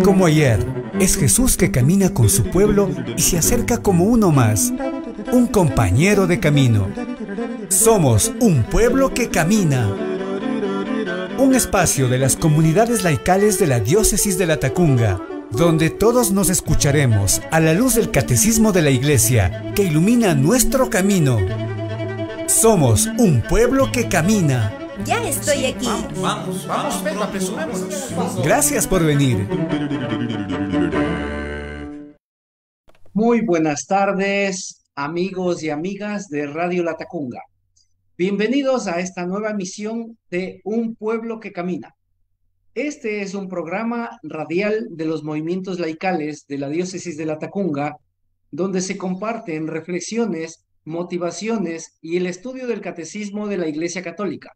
como ayer, es Jesús que camina con su pueblo y se acerca como uno más, un compañero de camino. Somos un pueblo que camina. Un espacio de las comunidades laicales de la Diócesis de Latacunga, donde todos nos escucharemos a la luz del catecismo de la Iglesia que ilumina nuestro camino. Somos un pueblo que camina. Ya estoy aquí. Vamos, Pedro, apresurémonos. Gracias por venir. Muy buenas tardes, amigos y amigas de Radio Latacunga. Bienvenidos a esta nueva emisión de Un Pueblo que Camina. Este es un programa radial de los movimientos laicales de la Diócesis de Latacunga, donde se comparten reflexiones, motivaciones y el estudio del catecismo de la Iglesia Católica.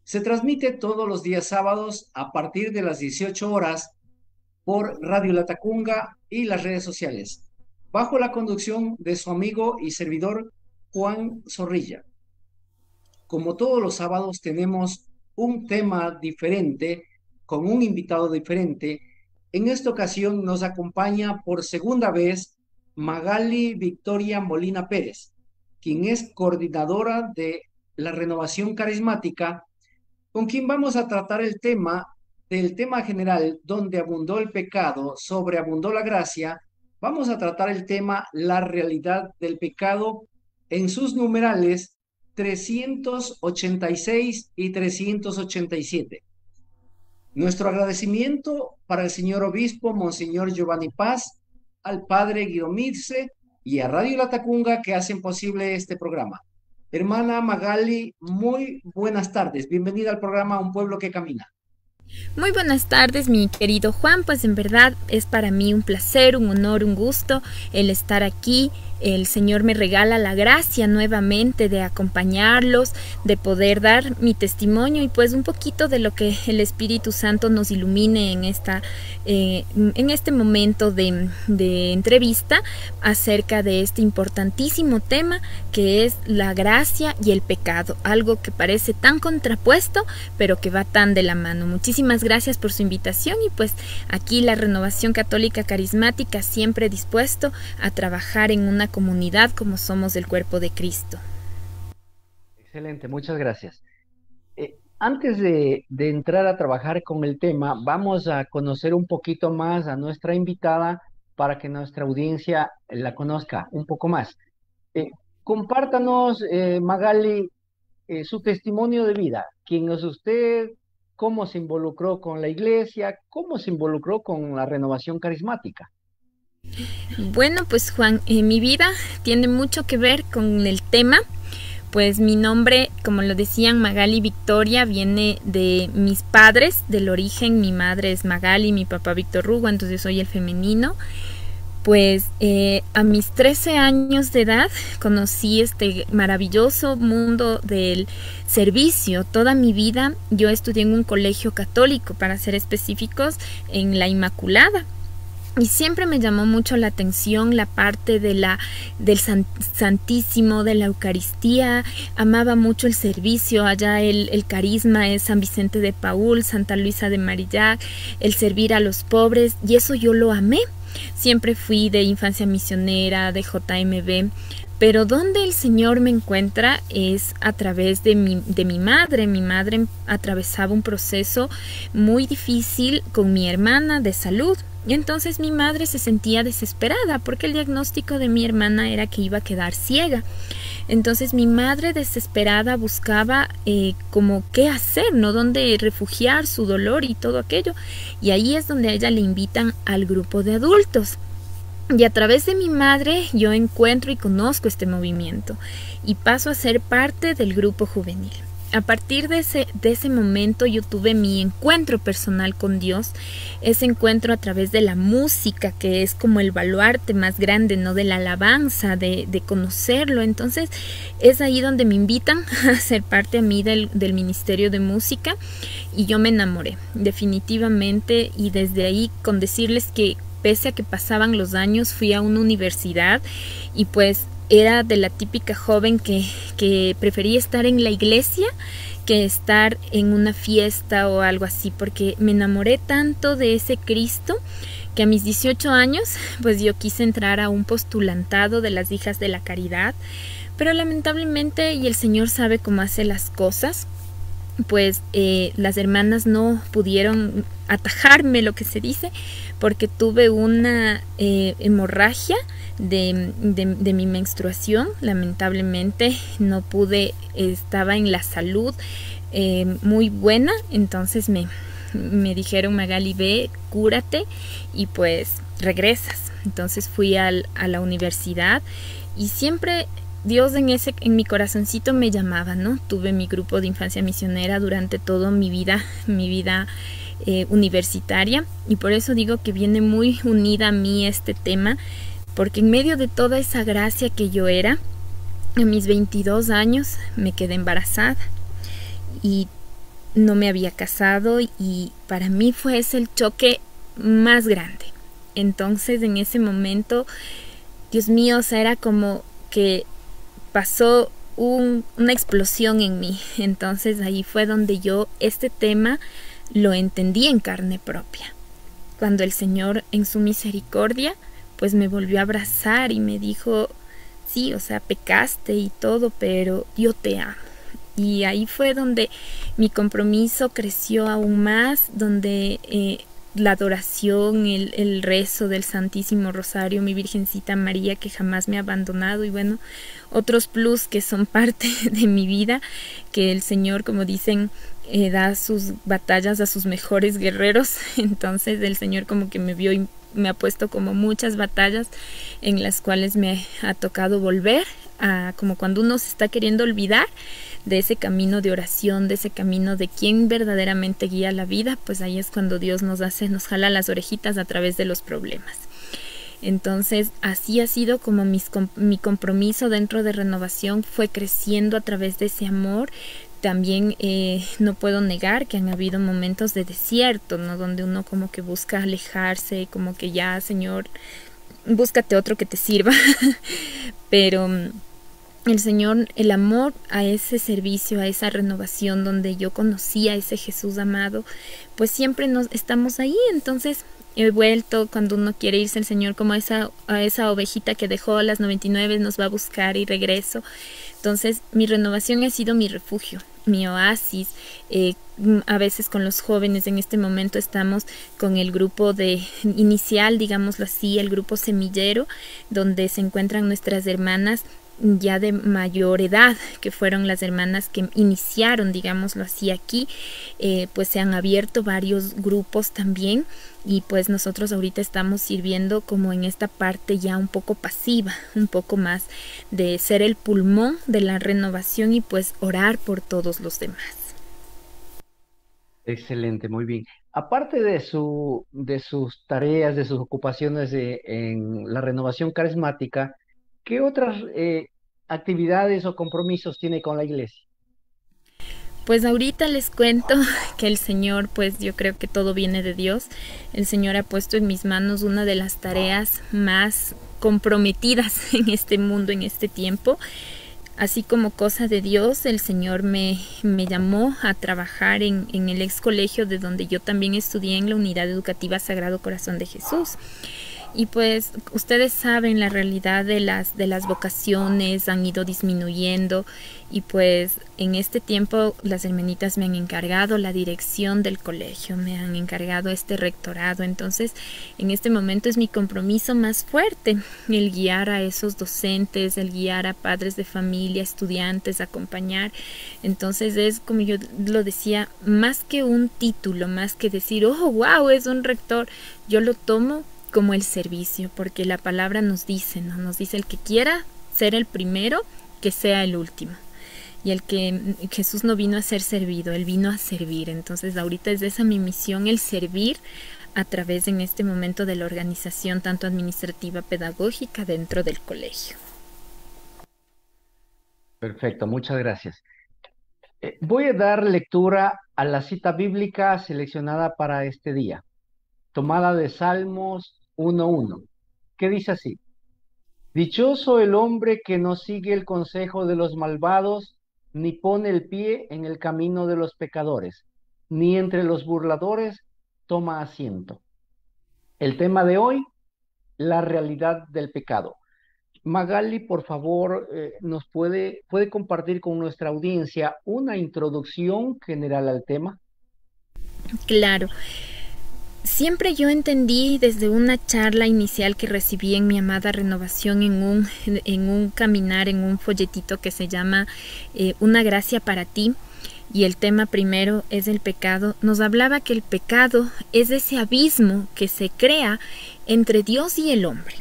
Se transmite todos los días sábados a partir de las 18 horas por Radio Latacunga y las redes sociales, bajo la conducción de su amigo y servidor Juan Zorrilla. Como todos los sábados tenemos un tema diferente, con un invitado diferente. En esta ocasión nos acompaña por segunda vez Magali Victoria Molina Pérez, quien es coordinadora de la Renovación Carismática, con quien vamos a tratar el tema general, donde abundó el pecado, sobreabundó la gracia. Vamos a tratar el tema la realidad del pecado en sus numerales 386 y 387. Nuestro agradecimiento para el señor obispo, Monseñor Giovanni Paz, al padre Guido Mirce y a Radio Latacunga que hacen posible este programa. Hermana Magali, muy buenas tardes. Bienvenida al programa Un Pueblo que Camina. Muy buenas tardes, mi querido Juan. Pues en verdad es para mí un placer, un honor, un gusto el estar aquí. El Señor me regala la gracia nuevamente de acompañarlos, de poder dar mi testimonio y pues un poquito de lo que el Espíritu Santo nos ilumine en este momento de entrevista acerca de este importantísimo tema que es la gracia y el pecado, algo que parece tan contrapuesto pero que va tan de la mano. Muchísimas gracias por su invitación y pues aquí la Renovación Católica Carismática siempre dispuesto a trabajar en una comunidad como somos el cuerpo de Cristo. Excelente, muchas gracias. Antes de entrar a trabajar con el tema, vamos a conocer un poquito más a nuestra invitada para que nuestra audiencia la conozca un poco más. Compártanos, Magali, su testimonio de vida. ¿Quién es usted? ¿Cómo se involucró con la iglesia? ¿Cómo se involucró con la renovación carismática? Bueno, pues Juan, mi vida tiene mucho que ver con el tema. Pues mi nombre, como lo decían, Magali Victoria, viene de mis padres, del origen. Mi madre es Magali, mi papá Víctor Hugo, entonces soy el femenino. Pues a mis 13 años de edad conocí este maravilloso mundo del servicio. Toda mi vida yo estudié en un colegio católico, para ser específicos, en la Inmaculada. Y siempre me llamó mucho la atención la parte del Santísimo, de la Eucaristía. Amaba mucho el servicio. Allá el carisma es San Vicente de Paúl, Santa Luisa de Marillac, el servir a los pobres, y eso yo lo amé. Siempre fui de infancia misionera, de JMB, pero donde el Señor me encuentra es a través de mi madre. Mi madre atravesaba un proceso muy difícil con mi hermana de salud. Y entonces mi madre se sentía desesperada porque el diagnóstico de mi hermana era que iba a quedar ciega. Entonces mi madre desesperada buscaba como qué hacer, ¿no? Dónde refugiar su dolor y todo aquello. Y ahí es donde a ella le invitan al grupo de adultos. Y a través de mi madre yo encuentro y conozco este movimiento y paso a ser parte del grupo juvenil. A partir de ese momento yo tuve mi encuentro personal con Dios, ese encuentro a través de la música, que es como el baluarte más grande, ¿no? De la alabanza, de conocerlo. Entonces es ahí donde me invitan a ser parte a mí del ministerio de música y yo me enamoré definitivamente, y desde ahí, con decirles que pese a que pasaban los años, fui a una universidad y pues era de la típica joven que prefería estar en la iglesia que estar en una fiesta o algo así, porque me enamoré tanto de ese Cristo que a mis 18 años pues yo quise entrar a un postulantado de las Hijas de la Caridad, pero lamentablemente, y el Señor sabe cómo hace las cosas, pues las hermanas no pudieron atajarme, lo que se dice, porque tuve una hemorragia de mi menstruación. Lamentablemente no pude, estaba en la salud muy buena, entonces me dijeron: Magali, ve, cúrate y pues regresas. Entonces fui a la universidad y siempre Dios en mi corazoncito me llamaba, ¿no? Tuve mi grupo de infancia misionera durante toda mi vida universitaria, y por eso digo que viene muy unida a mí este tema, porque en medio de toda esa gracia que yo era, a mis 22 años me quedé embarazada y no me había casado, y para mí fue ese el choque más grande. Entonces en ese momento, Dios mío, o sea, era como que pasó una explosión en mí. Entonces ahí fue donde yo este tema lo entendí en carne propia, cuando el Señor en su misericordia pues me volvió a abrazar y me dijo: sí, o sea, pecaste y todo, pero yo te amo. Y ahí fue donde mi compromiso creció aún más, donde la adoración, el rezo del Santísimo Rosario, mi Virgencita María, que jamás me ha abandonado, y bueno, otros plus que son parte de mi vida, que el Señor, como dicen, da sus batallas a sus mejores guerreros. Entonces el Señor como que me vio y me ha puesto como muchas batallas en las cuales me ha tocado volver a, como cuando uno se está queriendo olvidar de ese camino de oración, de ese camino de quien verdaderamente guía la vida, pues ahí es cuando Dios nos jala las orejitas a través de los problemas. Entonces así ha sido como mi compromiso dentro de Renovación fue creciendo a través de ese amor. También no puedo negar que han habido momentos de desierto, ¿no? Donde uno como que busca alejarse, como que ya, Señor, búscate otro que te sirva. Pero el Señor, el amor a ese servicio, a esa renovación donde yo conocí a ese Jesús amado, pues siempre estamos ahí. Entonces he vuelto, cuando uno quiere irse, el Señor como a esa ovejita que dejó las 99 nos va a buscar, y regreso. Entonces mi renovación ha sido mi refugio, mi oasis. A veces con los jóvenes en este momento estamos con el grupo inicial, digámoslo así, el grupo semillero, donde se encuentran nuestras hermanas ya de mayor edad, que fueron las hermanas que iniciaron, digámoslo así, aquí. Pues se han abierto varios grupos también, y pues nosotros ahorita estamos sirviendo como en esta parte ya un poco pasiva, un poco más de ser el pulmón de la renovación y pues orar por todos los demás. Excelente, muy bien. Aparte de sus tareas, de sus ocupaciones en la renovación carismática, ¿qué otras actividades o compromisos tiene con la iglesia? Pues ahorita les cuento que el Señor, pues yo creo que todo viene de Dios. El Señor ha puesto en mis manos una de las tareas más comprometidas en este mundo, en este tiempo. Así como cosa de Dios, el Señor me llamó a trabajar en el ex colegio de donde yo también estudié, en la Unidad Educativa Sagrado Corazón de Jesús. Y pues ustedes saben, la realidad de las vocaciones han ido disminuyendo, y pues en este tiempo las hermanitas me han encargado la dirección del colegio, me han encargado este rectorado. Entonces en este momento es mi compromiso más fuerte, el guiar a esos docentes, el guiar a padres de familia, estudiantes, acompañar. Entonces es, como yo lo decía, más que un título, más que decir, oh, wow, es un rector, yo lo tomo como el servicio, porque la palabra nos dice, ¿no? Nos dice: el que quiera ser el primero, que sea el último. Y el que Jesús no vino a ser servido, Él vino a servir. Entonces ahorita es esa mi misión, el servir a través en este momento de la organización tanto administrativa, pedagógica dentro del colegio. Perfecto, muchas gracias. Voy a dar lectura a la cita bíblica seleccionada para este día, tomada de Salmos 1:1, que dice así: Dichoso el hombre que no sigue el consejo de los malvados, ni pone el pie en el camino de los pecadores, ni entre los burladores toma asiento. El tema de hoy, la realidad del pecado. Magali, por favor, nos puede compartir con nuestra audiencia una introducción general al tema. Claro. Siempre yo entendí desde una charla inicial que recibí en mi amada renovación en un caminar, en un folletito que se llama Una gracia para ti, y el tema primero es el pecado. Nos hablaba que el pecado es ese abismo que se crea entre Dios y el hombre.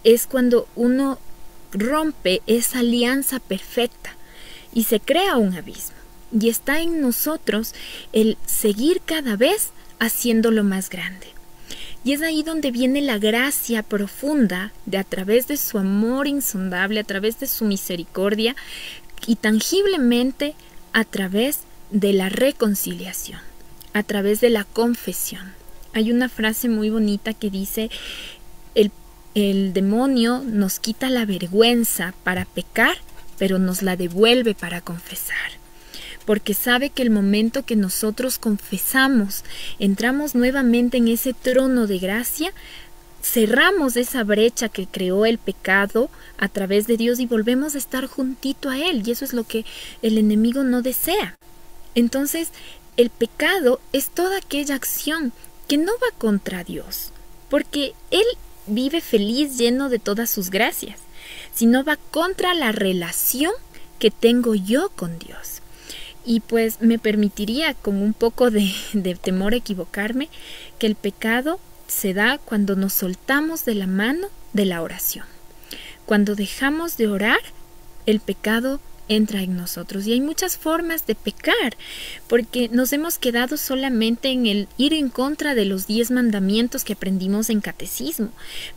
Es cuando uno rompe esa alianza perfecta y se crea un abismo. Y está en nosotros el seguir cada vez haciéndolo más grande. Y es ahí donde viene la gracia profunda de, a través de su amor insondable, a través de su misericordia y tangiblemente a través de la reconciliación, a través de la confesión. Hay una frase muy bonita que dice: el demonio nos quita la vergüenza para pecar, pero nos la devuelve para confesar. Porque sabe que el momento que nosotros confesamos, entramos nuevamente en ese trono de gracia, cerramos esa brecha que creó el pecado a través de Dios y volvemos a estar juntito a Él. Y eso es lo que el enemigo no desea. Entonces, el pecado es toda aquella acción que no va contra Dios, porque Él vive feliz, lleno de todas sus gracias, sino va contra la relación que tengo yo con Dios. Y pues me permitiría, con un poco de temor a equivocarme, que el pecado se da cuando nos soltamos de la mano de la oración. Cuando dejamos de orar, el pecado entra en nosotros. Y hay muchas formas de pecar, porque nos hemos quedado solamente en el ir en contra de los 10 mandamientos que aprendimos en catecismo.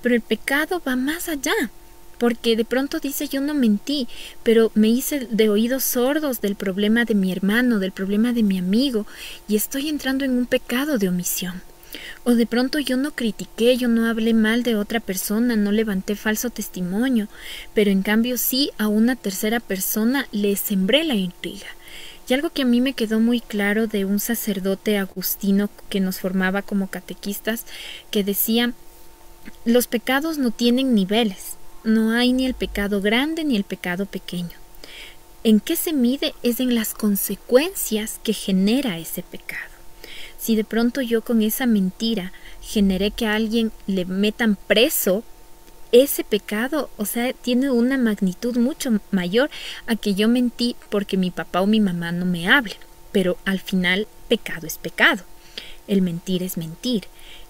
Pero el pecado va más allá. Porque de pronto dice: yo no mentí, pero me hice de oídos sordos del problema de mi hermano, del problema de mi amigo, y estoy entrando en un pecado de omisión. O de pronto yo no critiqué, yo no hablé mal de otra persona, no levanté falso testimonio, pero en cambio sí a una tercera persona le sembré la intriga. Y algo que a mí me quedó muy claro de un sacerdote agustino que nos formaba como catequistas, que decía: los pecados no tienen niveles. No hay ni el pecado grande ni el pecado pequeño. ¿En qué se mide? Es en las consecuencias que genera ese pecado. Si de pronto yo con esa mentira generé que a alguien le metan preso, ese pecado, o sea, tiene una magnitud mucho mayor a que yo mentí porque mi papá o mi mamá no me hablen. Pero al final, pecado es pecado. El mentir es mentir.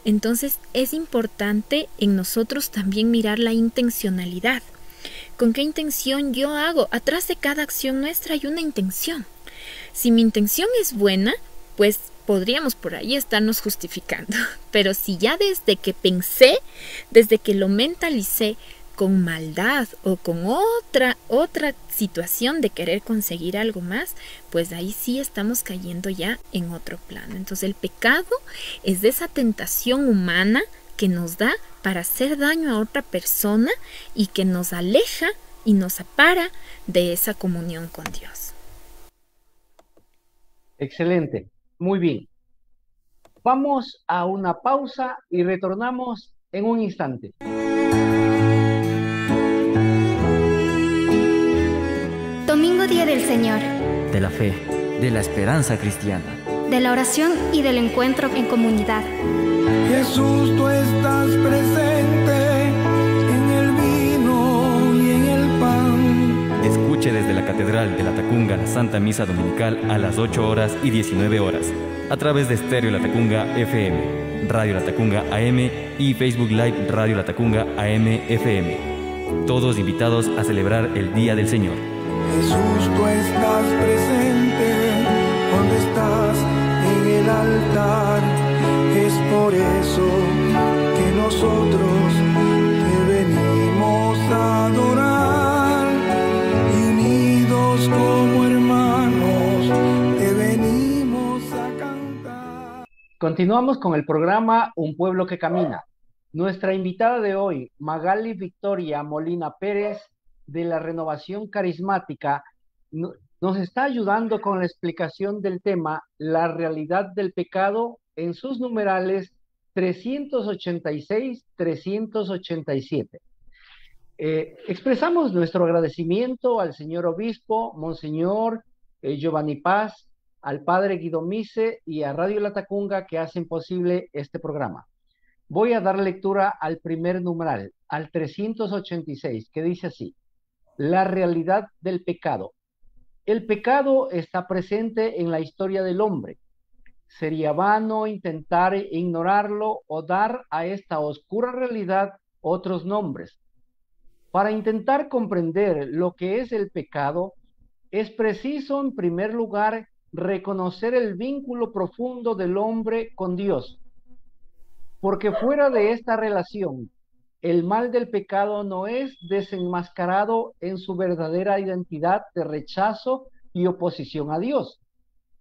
Entonces es importante en nosotros también mirar la intencionalidad. ¿Con qué intención yo hago? Atrás de cada acción nuestra hay una intención. Si mi intención es buena, pues podríamos por ahí estarnos justificando. Pero si ya desde que pensé, desde que lo mentalicé con maldad o con otra situación de querer conseguir algo más, pues ahí sí estamos cayendo ya en otro plano. Entonces el pecado es de esa tentación humana que nos da para hacer daño a otra persona y que nos aleja y nos separa de esa comunión con Dios. Excelente, muy bien. Vamos a una pausa y retornamos en un instante. Domingo, Día del Señor, de la fe, de la esperanza cristiana, de la oración y del encuentro en comunidad. Jesús, tú estás presente en el vino y en el pan. Escuche desde la Catedral de Latacunga la Santa Misa Dominical a las 8 horas y 19 horas, a través de Estéreo Latacunga FM, Radio Latacunga AM y Facebook Live Radio Latacunga AM FM. Todos invitados a celebrar el Día del Señor. Jesús, tú estás presente donde estás en el altar. Es por eso que nosotros te venimos a adorar. Y unidos como hermanos te venimos a cantar. Continuamos con el programa Un Pueblo que Camina. Nuestra invitada de hoy, Magali Victoria Molina Pérez, de la Renovación Carismática, nos está ayudando con la explicación del tema La realidad del pecado en sus numerales 386-387. Expresamos nuestro agradecimiento al señor obispo, Monseñor Giovanni Paz, al padre Guido Mise y a Radio Latacunga que hacen posible este programa. Voy a dar lectura al primer numeral, al 386, que dice así: La realidad del pecado. El pecado está presente en la historia del hombre. Sería vano intentar ignorarlo o dar a esta oscura realidad otros nombres. Para intentar comprender lo que es el pecado, es preciso, en primer lugar, reconocer el vínculo profundo del hombre con Dios. Porque fuera de esta relación, el mal del pecado no es desenmascarado en su verdadera identidad de rechazo y oposición a Dios,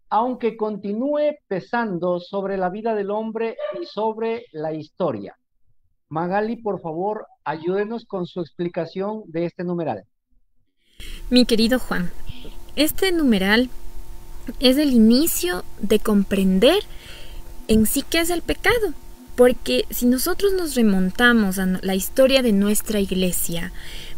aunque continúe pesando sobre la vida del hombre y sobre la historia. Magali, por favor, ayúdenos con su explicación de este numeral. Mi querido Juan, este numeral es el inicio de comprender en sí qué es el pecado. Porque si nosotros nos remontamos a la historia de nuestra iglesia,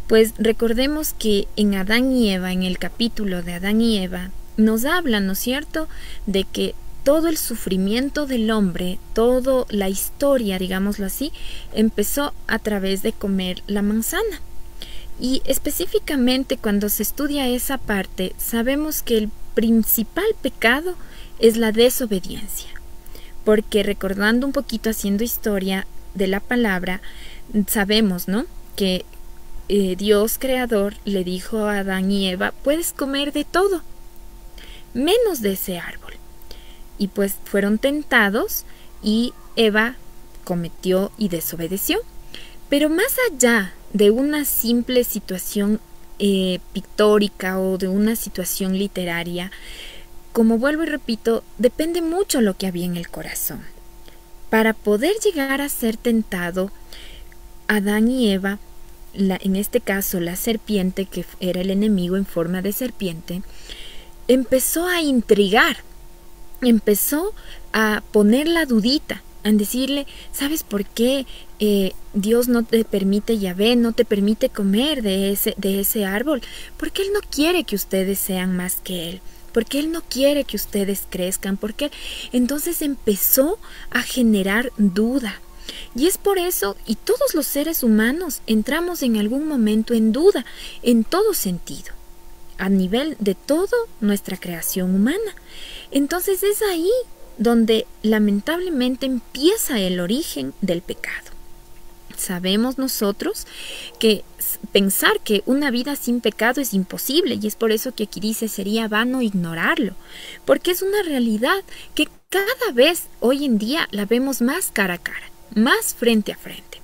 pues recordemos que en Adán y Eva, en el capítulo de Adán y Eva, nos habla, ¿no es cierto?, de que todo el sufrimiento del hombre, toda la historia, digámoslo así, empezó a través de comer la manzana. Y específicamente cuando se estudia esa parte, sabemos que el principal pecado es la desobediencia. Porque recordando un poquito, haciendo historia de la palabra, sabemos, ¿no?, que Dios creador le dijo a Adán y Eva: puedes comer de todo, menos de ese árbol. Y pues fueron tentados y Eva cometió y desobedeció. Pero más allá de una simple situación pictórica o de una situación literaria, como vuelvo y repito, depende mucho lo que había en el corazón. Para poder llegar a ser tentado, Adán y Eva, en este caso la serpiente, que era el enemigo en forma de serpiente, empezó a intrigar, empezó a poner la dudita, a decirle: ¿sabes por qué Dios no te permite, Yahvé, no te permite comer de ese árbol? Porque Él no quiere que ustedes sean más que Él. Porque Él no quiere que ustedes crezcan, porque entonces empezó a generar duda. Y es por eso, y todos los seres humanos entramos en algún momento en duda, en todo sentido, a nivel de toda nuestra creación humana. Entonces es ahí donde lamentablemente empieza el origen del pecado. Sabemos nosotros que pensar que una vida sin pecado es imposible, y es por eso que aquí dice: sería vano ignorarlo, porque es una realidad que cada vez hoy en día la vemos más cara a cara, más frente a frente.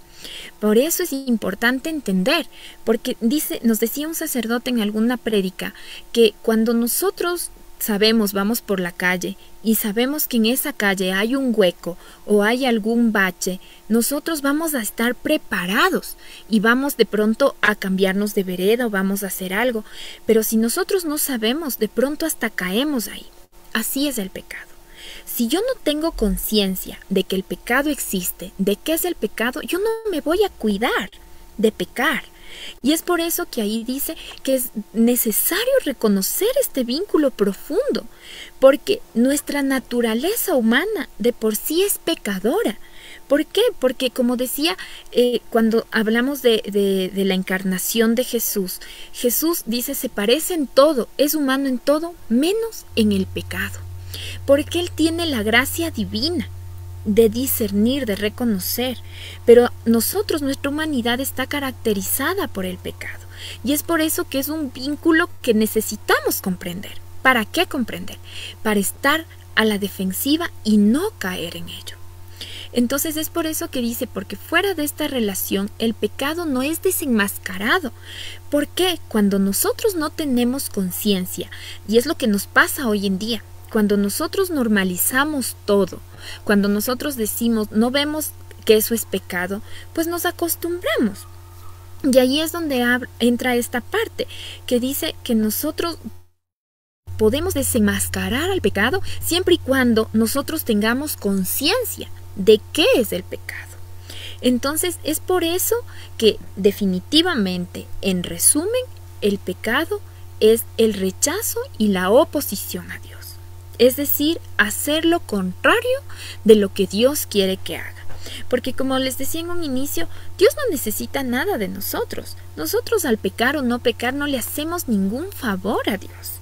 Por eso es importante entender, porque nos decía un sacerdote en alguna prédica que cuando nosotros sabemos, vamos por la calle y sabemos que en esa calle hay un hueco o hay algún bache, nosotros vamos a estar preparados y vamos de pronto a cambiarnos de vereda o vamos a hacer algo. Pero si nosotros no sabemos, de pronto hasta caemos ahí. Así es el pecado. Si yo no tengo conciencia de que el pecado existe, de qué es el pecado, yo no me voy a cuidar de pecar. Y es por eso que ahí dice que es necesario reconocer este vínculo profundo, porque nuestra naturaleza humana de por sí es pecadora. ¿Por qué? Porque como decía, cuando hablamos de la encarnación de Jesús, Jesús dice: se parece en todo, es humano en todo, menos en el pecado. Porque Él tiene la gracia divina de discernir, de reconocer, pero nosotros, nuestra humanidad está caracterizada por el pecado, y es por eso que es un vínculo que necesitamos comprender. ¿Para qué comprender? Para estar a la defensiva y no caer en ello. Entonces es por eso que dice: porque fuera de esta relación el pecado no es desenmascarado. ¿Por qué? Cuando nosotros no tenemos conciencia, y es lo que nos pasa hoy en día, cuando nosotros normalizamos todo, cuando nosotros decimos, no vemos que eso es pecado, pues nos acostumbramos. Y ahí es donde entra esta parte que dice que nosotros podemos desenmascarar al pecado siempre y cuando nosotros tengamos conciencia de qué es el pecado. Entonces es por eso que definitivamente, en resumen, el pecado es el rechazo y la oposición a Dios. Es decir, hacer lo contrario de lo que Dios quiere que haga. Porque como les decía en un inicio, Dios no necesita nada de nosotros. Nosotros al pecar o no pecar no le hacemos ningún favor a Dios.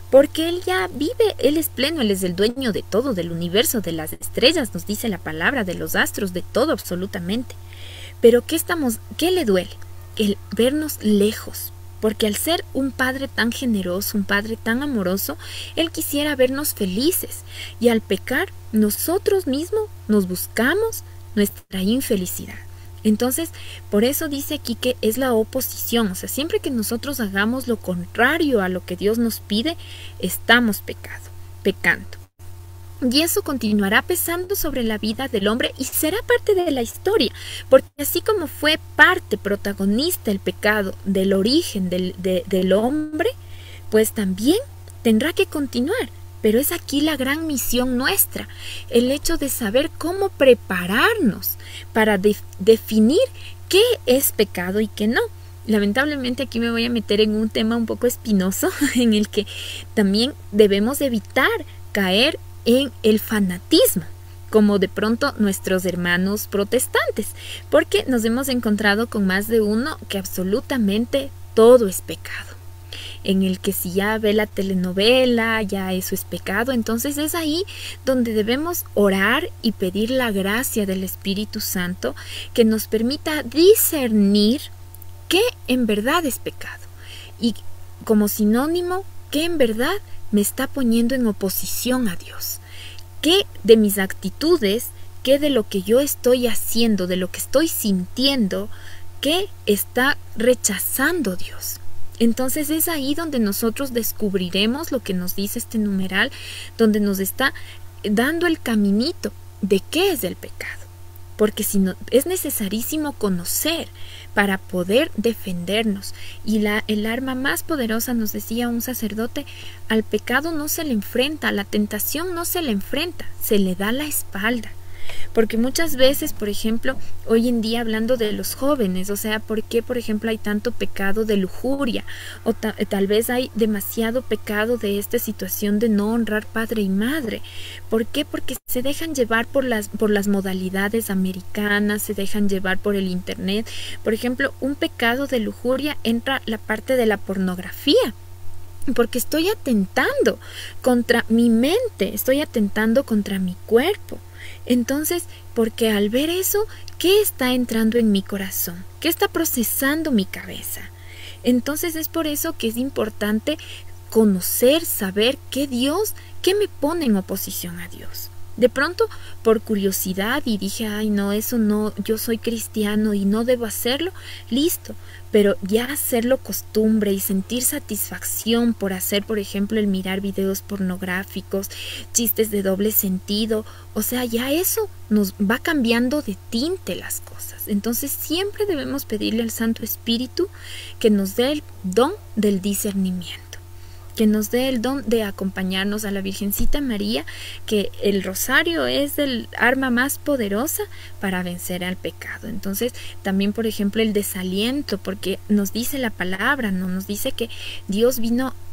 Porque Él ya vive, Él es pleno, Él es el dueño de todo, del universo, de las estrellas, nos dice la palabra, de los astros, de todo absolutamente. Pero ¿qué le duele? El vernos lejos. Porque al ser un Padre tan generoso, un Padre tan amoroso, Él quisiera vernos felices. Y al pecar, nosotros mismos nos buscamos nuestra infelicidad. Entonces, por eso dice aquí que es la oposición. O sea, siempre que nosotros hagamos lo contrario a lo que Dios nos pide, estamos pecando. Y eso continuará pesando sobre la vida del hombre y será parte de la historia, porque así como fue parte protagonista el pecado del origen del hombre, pues también tendrá que continuar. Pero es aquí la gran misión nuestra, el hecho de saber cómo prepararnos para definir qué es pecado y qué no. Lamentablemente aquí me voy a meter en un tema un poco espinoso, en el que también debemos evitar caer en el fanatismo, como de pronto nuestros hermanos protestantes, porque nos hemos encontrado con más de uno que absolutamente todo es pecado, en el que si ya ve la telenovela, ya eso es pecado. Entonces es ahí donde debemos orar y pedir la gracia del Espíritu Santo que nos permita discernir qué en verdad es pecado y como sinónimo qué en verdad me está poniendo en oposición a Dios, qué de mis actitudes, qué de lo que yo estoy haciendo, de lo que estoy sintiendo, qué está rechazando Dios. Entonces es ahí donde nosotros descubriremos lo que nos dice este numeral, donde nos está dando el caminito de qué es el pecado. Porque si no, es necesarísimo conocer para poder defendernos. Y el arma más poderosa, nos decía un sacerdote, al pecado no se le enfrenta, a la tentación no se le enfrenta, se le da la espalda. Porque muchas veces, por ejemplo, hoy en día hablando de los jóvenes, o sea, ¿por qué, por ejemplo, hay tanto pecado de lujuria? O tal vez hay demasiado pecado de esta situación de no honrar padre y madre. ¿Por qué? Porque se dejan llevar por las modalidades americanas, se dejan llevar por el internet. Por ejemplo, un pecado de lujuria entra la parte de la pornografía. Porque estoy atentando contra mi mente, estoy atentando contra mi cuerpo. Entonces, porque al ver eso, ¿qué está entrando en mi corazón? ¿Qué está procesando mi cabeza? Entonces es por eso que es importante conocer, saber qué me pone en oposición a Dios. De pronto, por curiosidad, y dije, ay no, eso no, yo soy cristiano y no debo hacerlo, listo. Pero ya hacerlo costumbre y sentir satisfacción por hacer, por ejemplo, el mirar videos pornográficos, chistes de doble sentido, o sea, ya eso nos va cambiando de tinte las cosas. Entonces siempre debemos pedirle al Santo Espíritu que nos dé el don del discernimiento, que nos dé el don de acompañarnos a la Virgencita María, que el rosario es el arma más poderosa para vencer al pecado. Entonces, también, por ejemplo, el desaliento, porque nos dice la palabra, ¿no? Nos dice que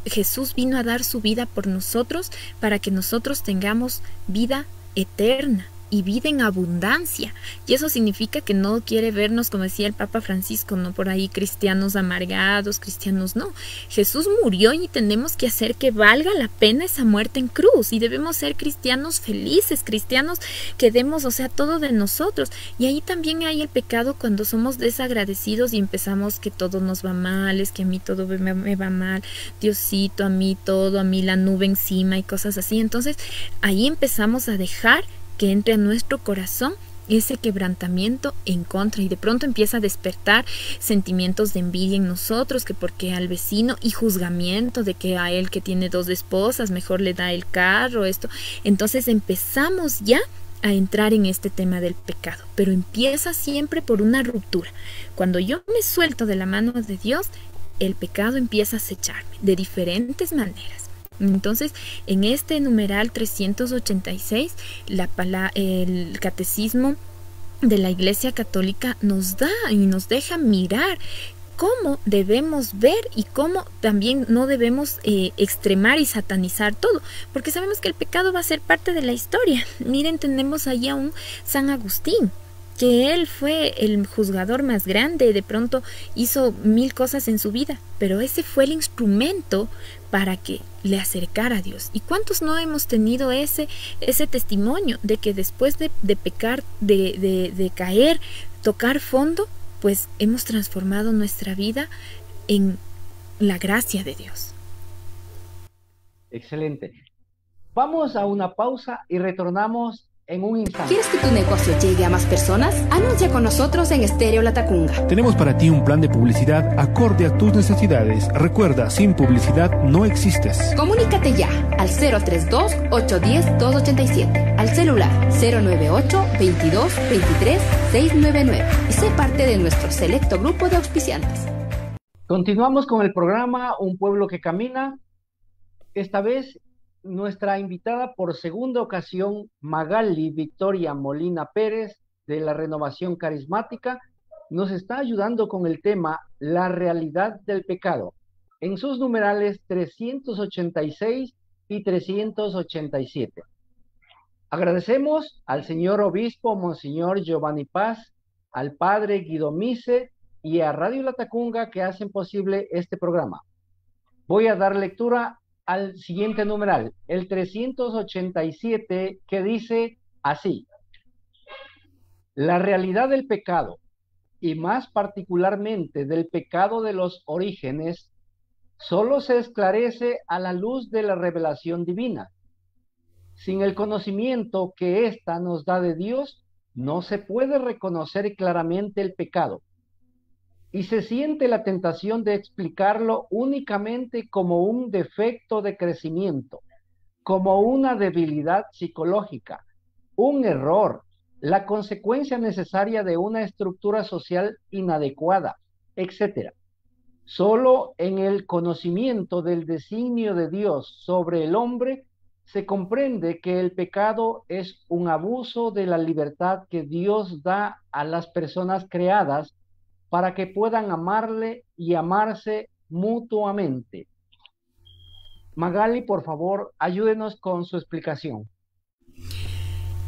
Jesús vino a dar su vida por nosotros para que nosotros tengamos vida eterna y vida en abundancia. Y eso significa que no quiere vernos, como decía el Papa Francisco, no por ahí cristianos amargados, cristianos no. Jesús murió y tenemos que hacer que valga la pena esa muerte en cruz. Y debemos ser cristianos felices, cristianos que demos, o sea, todo de nosotros. Y ahí también hay el pecado cuando somos desagradecidos y empezamos que todo nos va mal, es que a mí todo me va mal, Diosito, a mí todo, a mí la nube encima y cosas así. Entonces ahí empezamos a dejar que entre a nuestro corazón ese quebrantamiento en contra, y de pronto empieza a despertar sentimientos de envidia en nosotros, que porque al vecino, y juzgamiento de que a él que tiene 2 esposas mejor le da el carro, esto. Entonces empezamos ya a entrar en este tema del pecado, pero empieza siempre por una ruptura. Cuando yo me suelto de la mano de Dios, el pecado empieza a acecharme de diferentes maneras. Entonces, en este numeral 386, el catecismo de la Iglesia Católica nos da y nos deja mirar cómo debemos ver y cómo también no debemos extremar y satanizar todo, porque sabemos que el pecado va a ser parte de la historia. Miren, tenemos allí a un San Agustín, que él fue el juzgador más grande, de pronto hizo 1000 cosas en su vida, pero ese fue el instrumento para que le acercara a Dios. ¿Y cuántos no hemos tenido ese testimonio de que después de pecar, de caer, tocar fondo, pues hemos transformado nuestra vida en la gracia de Dios? Excelente. Vamos a una pausa y retornamos en un instante. ¿Quieres que tu negocio llegue a más personas? Anuncia con nosotros en Estéreo La Tacunga. Tenemos para ti un plan de publicidad acorde a tus necesidades. Recuerda, sin publicidad no existes. Comunícate ya al 032-810-287, al celular 098-22-23-699 y sé parte de nuestro selecto grupo de auspiciantes. Continuamos con el programa Un Pueblo que Camina. Esta vez nuestra invitada por segunda ocasión, Magali Victoria Molina Pérez, de la Renovación Carismática, nos está ayudando con el tema La realidad del pecado, en sus numerales 386 y 387. Agradecemos al señor obispo Monseñor Giovanni Paz, al padre Guido Mise y a Radio La Tacunga que hacen posible este programa. Voy a dar lectura al siguiente numeral, el 387, que dice así: la realidad del pecado, y más particularmente del pecado de los orígenes, solo se esclarece a la luz de la revelación divina. Sin el conocimiento que ésta nos da de Dios, no se puede reconocer claramente el pecado, y se siente la tentación de explicarlo únicamente como un defecto de crecimiento, como una debilidad psicológica, un error, la consecuencia necesaria de una estructura social inadecuada, etc. Solo en el conocimiento del designio de Dios sobre el hombre se comprende que el pecado es un abuso de la libertad que Dios da a las personas creadas para que puedan amarle y amarse mutuamente. Magali, por favor, ayúdenos con su explicación.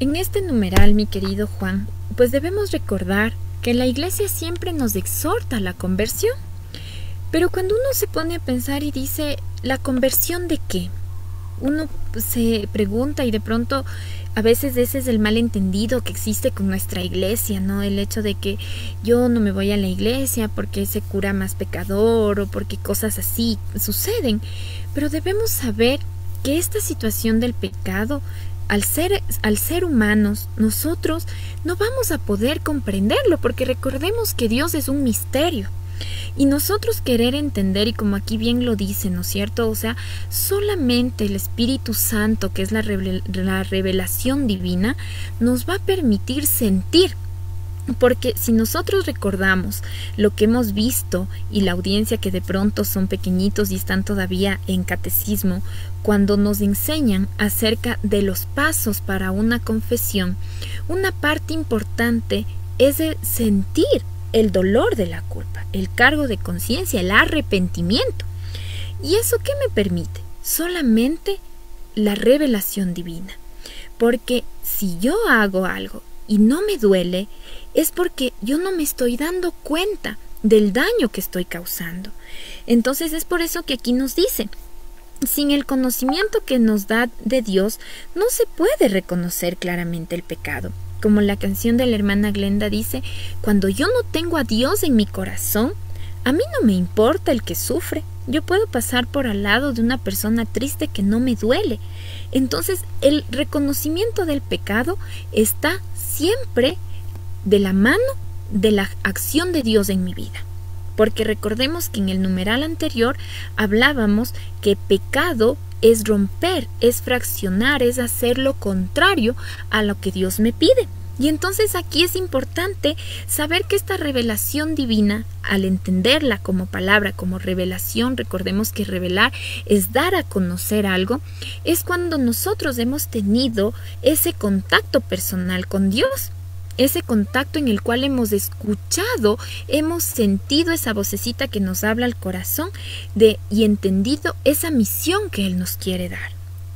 En este numeral, mi querido Juan, pues debemos recordar que la Iglesia siempre nos exhorta a la conversión. Pero cuando uno se pone a pensar y dice, ¿la conversión de qué? Uno se pregunta y de pronto a veces ese es el malentendido que existe con nuestra iglesia, ¿no? El hecho de que yo no me voy a la iglesia porque ese cura más pecador o porque cosas así suceden. Pero debemos saber que esta situación del pecado, al ser humanos, nosotros no vamos a poder comprenderlo, porque recordemos que Dios es un misterio. Y nosotros querer entender, y como aquí bien lo dice, ¿no es cierto? O sea, solamente el Espíritu Santo, que es la revelación divina, nos va a permitir sentir. Porque si nosotros recordamos lo que hemos visto, y la audiencia que de pronto son pequeñitos y están todavía en catecismo, cuando nos enseñan acerca de los pasos para una confesión, una parte importante es el sentir el dolor de la culpa, el cargo de conciencia, el arrepentimiento. ¿Y eso qué me permite? Solamente la revelación divina. Porque si yo hago algo y no me duele, es porque yo no me estoy dando cuenta del daño que estoy causando. Entonces es por eso que aquí nos dice, sin el conocimiento que nos da de Dios, no se puede reconocer claramente el pecado. Como la canción de la hermana Glenda dice, cuando yo no tengo a Dios en mi corazón, a mí no me importa el que sufre. Yo puedo pasar por al lado de una persona triste que no me duele. Entonces, el reconocimiento del pecado está siempre de la mano de la acción de Dios en mi vida. Porque recordemos que en el numeral anterior hablábamos que pecado es romper, es fraccionar, es hacer lo contrario a lo que Dios me pide. Y entonces aquí es importante saber que esta revelación divina, al entenderla como palabra, como revelación, recordemos que revelar es dar a conocer algo, es cuando nosotros hemos tenido ese contacto personal con Dios. Ese contacto en el cual hemos escuchado, hemos sentido esa vocecita que nos habla al corazón y entendido esa misión que Él nos quiere dar.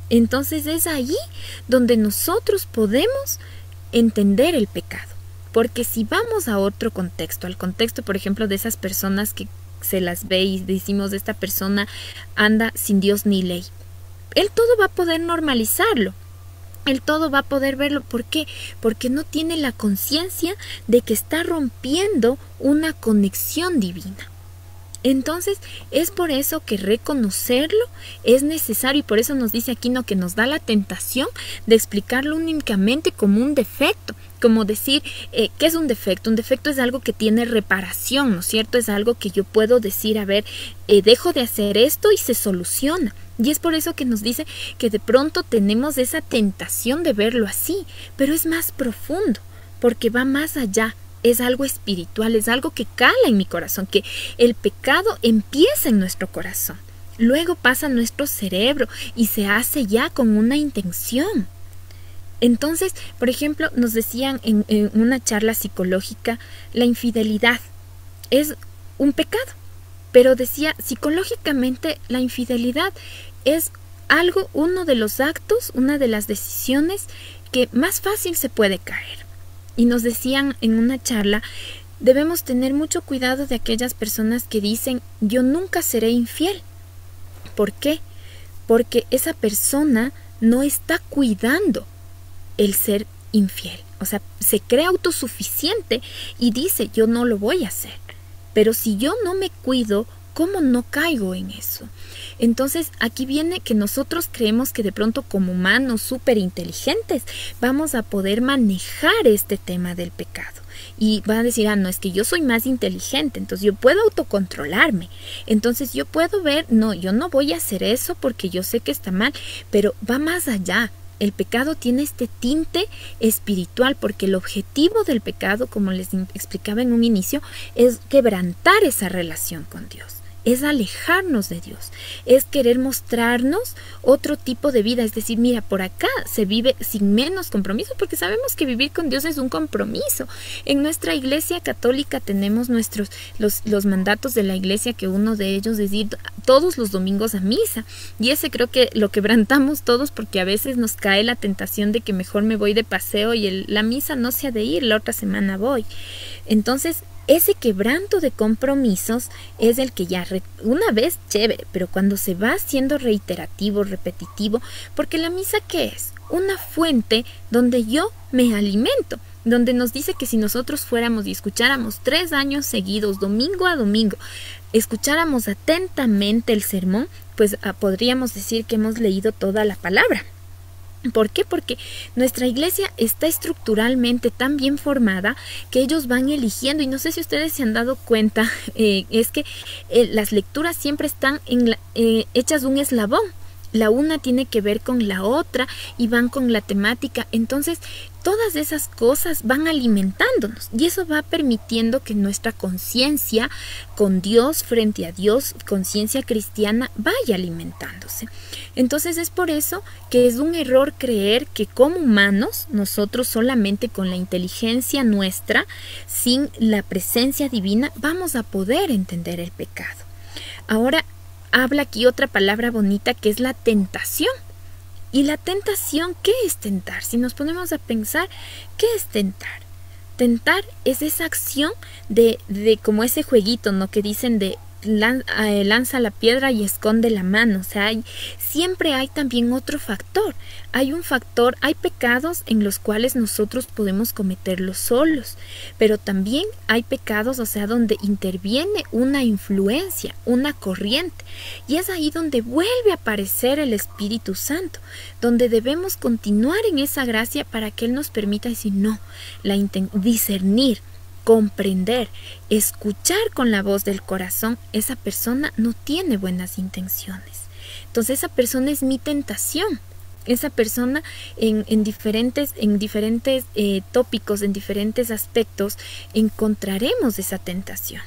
Entonces es ahí donde nosotros podemos entender el pecado. Porque si vamos a otro contexto, al contexto, por ejemplo, de esas personas que se las ve y decimos, esta persona anda sin Dios ni ley, Él todo va a poder normalizarlo. Él todo va a poder verlo. ¿Por qué? Porque no tiene la conciencia de que está rompiendo una conexión divina. Entonces, es por eso que reconocerlo es necesario, y por eso nos dice Aquino que nos da la tentación de explicarlo únicamente como un defecto. Como decir, ¿qué es un defecto? Un defecto es algo que tiene reparación, ¿no es cierto? Es algo que yo puedo decir, a ver, dejo de hacer esto y se soluciona. Y es por eso que nos dice que de pronto tenemos esa tentación de verlo así, pero es más profundo, porque va más allá. Es algo espiritual, es algo que cala en mi corazón, que el pecado empieza en nuestro corazón, luego pasa a nuestro cerebro y se hace ya con una intención. Entonces, por ejemplo, nos decían en una charla psicológica, la infidelidad es un pecado, pero decía, psicológicamente la infidelidad es algo, uno de los actos, una de las decisiones que más fácil se puede caer. Y nos decían en una charla, debemos tener mucho cuidado de aquellas personas que dicen, yo nunca seré infiel. ¿Por qué? Porque esa persona no está cuidando el ser infiel. O sea, se cree autosuficiente y dice, yo no lo voy a hacer. Pero si yo no me cuido, ¿cómo no caigo en eso? Entonces aquí viene que nosotros creemos que de pronto como humanos súper inteligentes vamos a poder manejar este tema del pecado. Y van a decir, no, es que yo soy más inteligente, entonces yo puedo autocontrolarme. Entonces yo puedo ver, no, yo no voy a hacer eso porque yo sé que está mal, pero va más allá. El pecado tiene este tinte espiritual porque el objetivo del pecado, como les explicaba en un inicio, es quebrantar esa relación con Dios. Es alejarnos de Dios, es querer mostrarnos otro tipo de vida, es decir, mira, por acá se vive sin menos compromiso, porque sabemos que vivir con Dios es un compromiso. En nuestra iglesia católica tenemos los mandatos de la iglesia, que uno de ellos es ir todos los domingos a misa, y ese creo que lo quebrantamos todos, porque a veces nos cae la tentación de que mejor me voy de paseo y la misa no se ha de ir, la otra semana voy. Entonces, ese quebranto de compromisos es el que ya una vez chévere, pero cuando se va haciendo reiterativo, repetitivo, porque la misa ¿qué es? Una fuente donde yo me alimento, donde nos dice que si nosotros fuéramos y escucháramos 3 años seguidos, domingo a domingo, escucháramos atentamente el sermón, pues podríamos decir que hemos leído toda la palabra. ¿Por qué? Porque nuestra iglesia está estructuralmente tan bien formada que ellos van eligiendo, y no sé si ustedes se han dado cuenta, es que las lecturas siempre están hechas un eslabón. La una tiene que ver con la otra y van con la temática. Entonces, todas esas cosas van alimentándonos y eso va permitiendo que nuestra conciencia con Dios, frente a Dios, conciencia cristiana, vaya alimentándose. Entonces, es por eso que es un error creer que como humanos, nosotros solamente con la inteligencia nuestra, sin la presencia divina, vamos a poder entender el pecado. Ahora, habla aquí otra palabra bonita que es la tentación. ¿Y la tentación qué es tentar? Si nos ponemos a pensar, ¿qué es tentar? Tentar es esa acción de como ese jueguito, ¿no? Que dicen de lanza la piedra y esconde la mano. O sea, siempre hay también otro factor. Hay un factor, hay pecados en los cuales nosotros podemos cometerlos solos, pero también hay pecados, o sea, donde interviene una influencia, una corriente, y es ahí donde vuelve a aparecer el Espíritu Santo, donde debemos continuar en esa gracia para que Él nos permita decir no, discernir, comprender, escuchar con la voz del corazón. Esa persona no tiene buenas intenciones, entonces esa persona es mi tentación. Esa persona en diferentes tópicos, en diferentes aspectos, encontraremos esa tentación.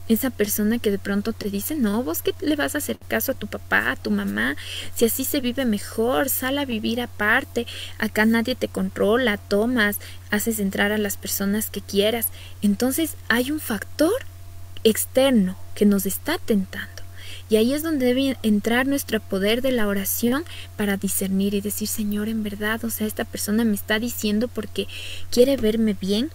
Esa persona que de pronto te dice, no, vos que le vas a hacer caso a tu papá, a tu mamá, si así se vive mejor, sal a vivir aparte, acá nadie te controla, tomas, haces entrar a las personas que quieras. Entonces hay un factor externo que nos está tentando. Y ahí es donde debe entrar nuestro poder de la oración para discernir y decir, Señor, en verdad, o sea, esta persona me está diciendo porque quiere verme bien.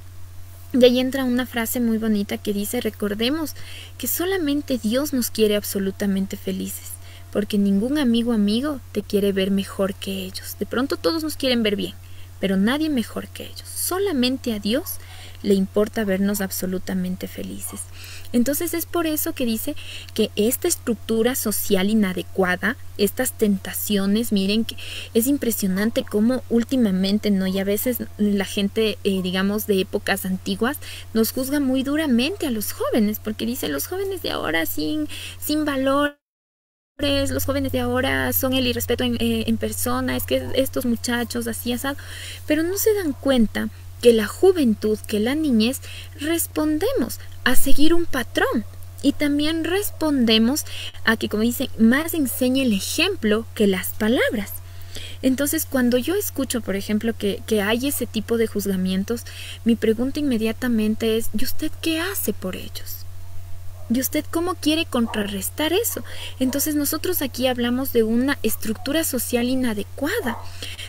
De ahí entra una frase muy bonita que dice, recordemos que solamente Dios nos quiere absolutamente felices, porque ningún amigo te quiere ver mejor que ellos. De pronto todos nos quieren ver bien, pero nadie mejor que ellos. Solamente a Dios le importa vernos absolutamente felices. Entonces es por eso que dice que esta estructura social inadecuada, estas tentaciones, miren que es impresionante cómo últimamente, ¿no? Y a veces la gente, digamos, de épocas antiguas, nos juzga muy duramente a los jóvenes, porque dice, los jóvenes de ahora sin valor, los jóvenes de ahora son el irrespeto en persona, es que estos muchachos así asado, pero no se dan cuenta que la juventud, que la niñez, respondemos a seguir un patrón y también respondemos a que, como dicen, más enseña el ejemplo que las palabras. Entonces, cuando yo escucho, por ejemplo, que hay ese tipo de juzgamientos, mi pregunta inmediatamente es, ¿y usted qué hace por ellos? ¿Y usted cómo quiere contrarrestar eso? Entonces nosotros aquí hablamos de una estructura social inadecuada.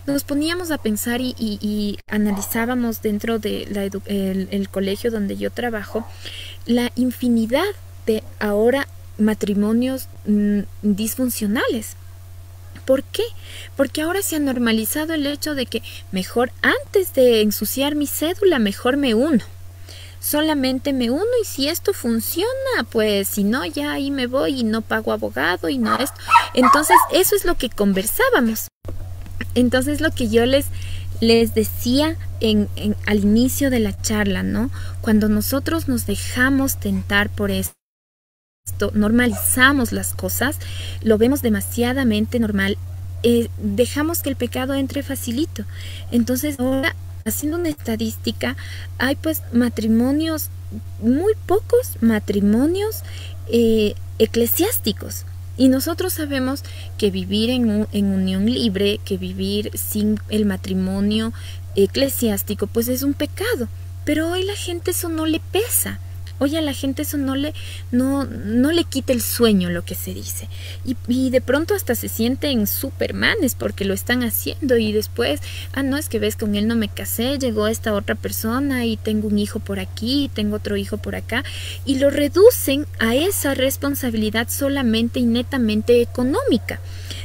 Nos poníamos a pensar y analizábamos dentro de el colegio donde yo trabajo la infinidad de ahora matrimonios disfuncionales. ¿Por qué? Porque ahora se ha normalizado el hecho de que mejor antes de ensuciar mi cédula, mejor me uno. Solamente me uno y si esto funciona, pues si no, ya ahí me voy y no pago abogado y no esto. Entonces, eso es lo que conversábamos. Entonces, lo que yo les decía al inicio de la charla, ¿no? Cuando nosotros nos dejamos tentar por esto, normalizamos las cosas, lo vemos demasiadamente normal, dejamos que el pecado entre facilito. Entonces, ahora, haciendo una estadística, hay pues matrimonios, muy pocos matrimonios eclesiásticos. Y nosotros sabemos que vivir en unión libre, que vivir sin el matrimonio eclesiástico, pues es un pecado. Pero hoy la gente eso no le pesa. Hoy a la gente eso no le quita el sueño, lo que se dice. Y de pronto hasta se sienten supermanes porque lo están haciendo. Y después, no, es que ves, con él no me casé, llegó esta otra persona y tengo un hijo por aquí, tengo otro hijo por acá. Y lo reducen a esa responsabilidad solamente y netamente económica.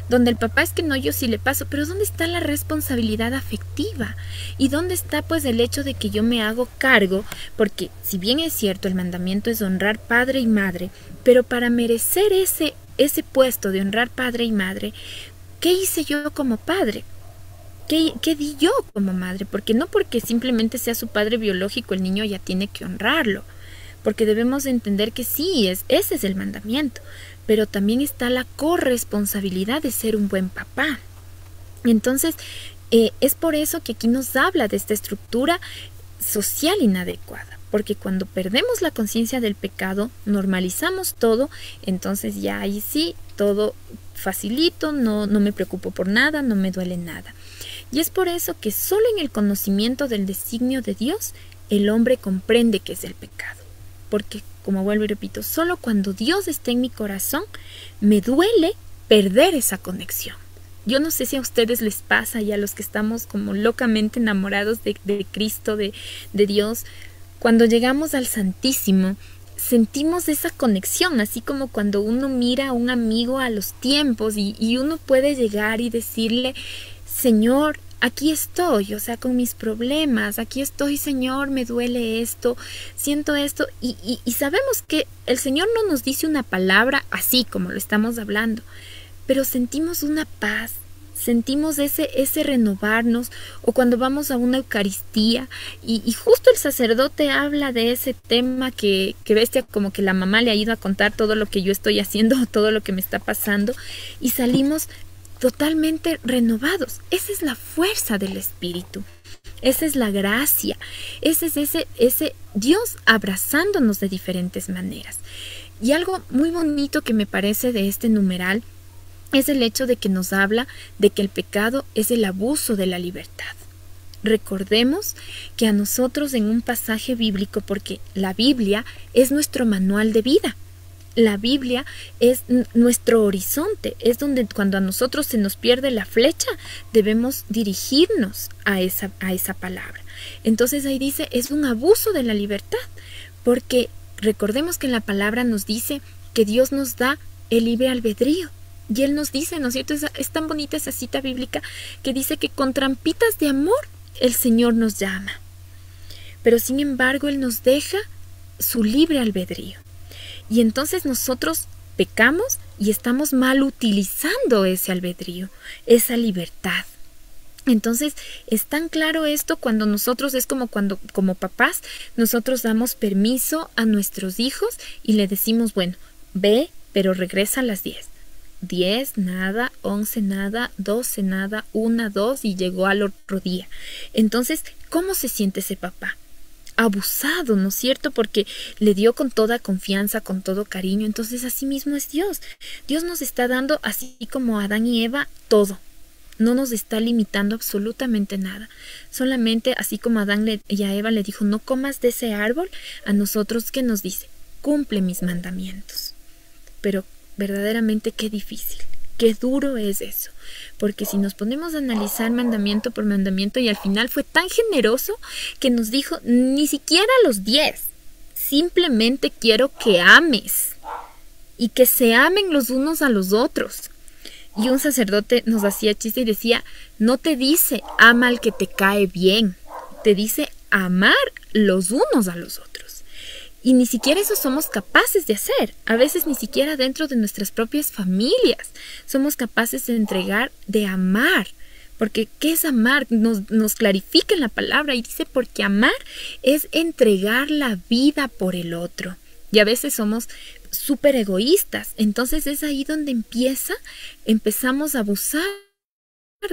Donde el papá es que no, yo sí le paso, pero ¿dónde está la responsabilidad afectiva? ¿Y dónde está pues el hecho de que yo me hago cargo? Porque si bien es cierto, el mandamiento es honrar padre y madre, pero para merecer ese puesto de honrar padre y madre, ¿qué hice yo como padre? ¿Qué di yo como madre? Porque no porque simplemente sea su padre biológico, el niño ya tiene que honrarlo. Porque debemos entender que sí, ese es el mandamiento. Pero también está la corresponsabilidad de ser un buen papá. Entonces, es por eso que aquí nos habla de esta estructura social inadecuada. Porque cuando perdemos la conciencia del pecado, normalizamos todo, entonces ya ahí sí, todo facilito, no me preocupo por nada, no me duele nada. Y es por eso que solo en el conocimiento del designio de Dios, el hombre comprende qué es el pecado. Porque, como vuelvo y repito, solo cuando Dios está en mi corazón, me duele perder esa conexión. Yo no sé si a ustedes les pasa y a los que estamos como locamente enamorados de Cristo, de Dios, cuando llegamos al Santísimo, sentimos esa conexión, así como cuando uno mira a un amigo a los tiempos y uno puede llegar y decirle, Señor, aquí estoy, o sea, con mis problemas, aquí estoy, Señor, me duele esto, siento esto, y sabemos que el Señor no nos dice una palabra así como lo estamos hablando, pero sentimos una paz, sentimos ese renovarnos, o cuando vamos a una Eucaristía, y justo el sacerdote habla de ese tema que bestia, como que la mamá le ha ido a contar todo lo que yo estoy haciendo, todo lo que me está pasando, y salimos totalmente renovados. Esa es la fuerza del Espíritu. Esa es la gracia. Ese es ese Dios abrazándonos de diferentes maneras. Y algo muy bonito que me parece de este numeral es el hecho de que nos habla de que el pecado es el abuso de la libertad. Recordemos que a nosotros en un pasaje bíblico, porque la Biblia es nuestro manual de vida. La Biblia es nuestro horizonte, es donde cuando a nosotros se nos pierde la flecha, debemos dirigirnos a esa palabra. Entonces ahí dice, es un abuso de la libertad, porque recordemos que en la palabra nos dice que Dios nos da el libre albedrío. Y Él nos dice, ¿no es cierto? Es tan bonita esa cita bíblica que dice que con trampitas de amor el Señor nos llama. Pero sin embargo Él nos deja su libre albedrío. Y entonces nosotros pecamos y estamos mal utilizando ese albedrío, esa libertad. Entonces es tan claro esto cuando nosotros, es como cuando como papás, nosotros damos permiso a nuestros hijos y le decimos, bueno, ve, pero regresa a las 10. 10, nada, 11, nada, 12, nada, 1, 2 y llegó al otro día. Entonces, ¿cómo se siente ese papá? Abusado, ¿no es cierto? Porque le dio con toda confianza, con todo cariño. Entonces así mismo es Dios. Dios nos está dando, así como a Adán y Eva, todo. No nos está limitando absolutamente nada. Solamente así como a Adán y a Eva le dijo, no comas de ese árbol, a nosotros, ¿qué nos dice? Cumple mis mandamientos. Pero verdaderamente qué difícil, qué duro es eso. Porque si nos ponemos a analizar mandamiento por mandamiento, y al final fue tan generoso que nos dijo, ni siquiera los 10, simplemente quiero que ames y que se amen los unos a los otros. Y un sacerdote nos hacía chiste y decía, no te dice ama al que te cae bien, te dice amar los unos a los otros. Y ni siquiera eso somos capaces de hacer. A veces ni siquiera dentro de nuestras propias familias somos capaces de entregar, de amar. Porque ¿qué es amar? Nos clarifica en la palabra y dice, porque amar es entregar la vida por el otro. Y a veces somos súper egoístas. Entonces es ahí donde empezamos a abusar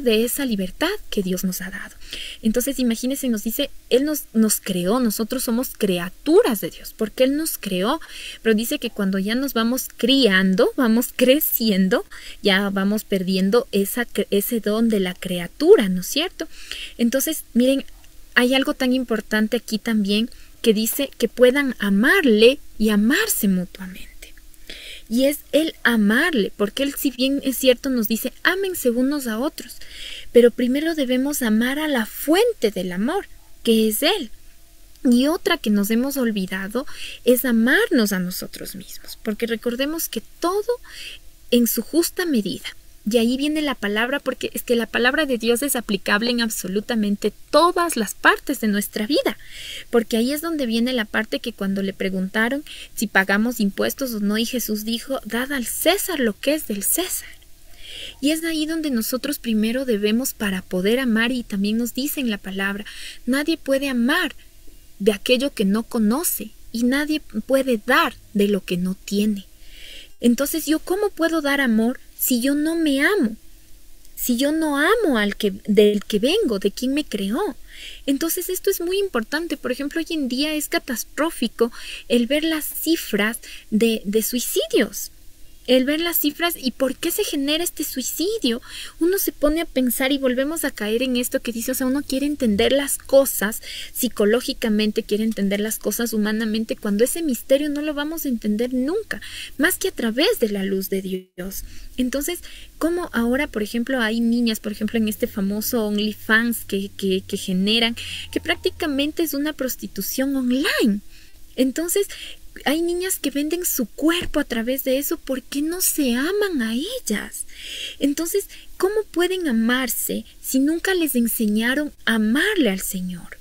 de esa libertad que Dios nos ha dado. Entonces imagínense, nos dice, Él nos creó, nosotros somos criaturas de Dios, porque Él nos creó, pero dice que cuando ya nos vamos criando, vamos creciendo, ya vamos perdiendo ese don de la criatura, ¿no es cierto? Entonces, miren, hay algo tan importante aquí también que dice que puedan amarle y amarse mutuamente. Y es el amarle, porque Él, si bien es cierto, nos dice, ámense unos a otros, pero primero debemos amar a la fuente del amor, que es Él. Y otra que nos hemos olvidado es amarnos a nosotros mismos, porque recordemos que todo en su justa medida. Y ahí viene la palabra, porque es que la palabra de Dios es aplicable en absolutamente todas las partes de nuestra vida. Porque ahí es donde viene la parte que cuando le preguntaron si pagamos impuestos o no, y Jesús dijo, dad al César lo que es del César. Y es ahí donde nosotros primero debemos, para poder amar, y también nos dice en la palabra, nadie puede amar de aquello que no conoce y nadie puede dar de lo que no tiene. Entonces, ¿yo cómo puedo dar amor si yo no me amo? Si yo no amo del que vengo, de quien me creó. Entonces esto es muy importante. Por ejemplo, hoy en día es catastrófico el ver las cifras de suicidios. El ver las cifras y por qué se genera este suicidio. Uno se pone a pensar y volvemos a caer en esto que dice, o sea, uno quiere entender las cosas psicológicamente, quiere entender las cosas humanamente, cuando ese misterio no lo vamos a entender nunca, más que a través de la luz de Dios. Entonces, como ahora, por ejemplo, hay niñas, por ejemplo, en este famoso OnlyFans que generan, que prácticamente es una prostitución online. Entonces, hay niñas que venden su cuerpo a través de eso porque no se aman a ellas. Entonces, ¿cómo pueden amarse si nunca les enseñaron a amarle al Señor?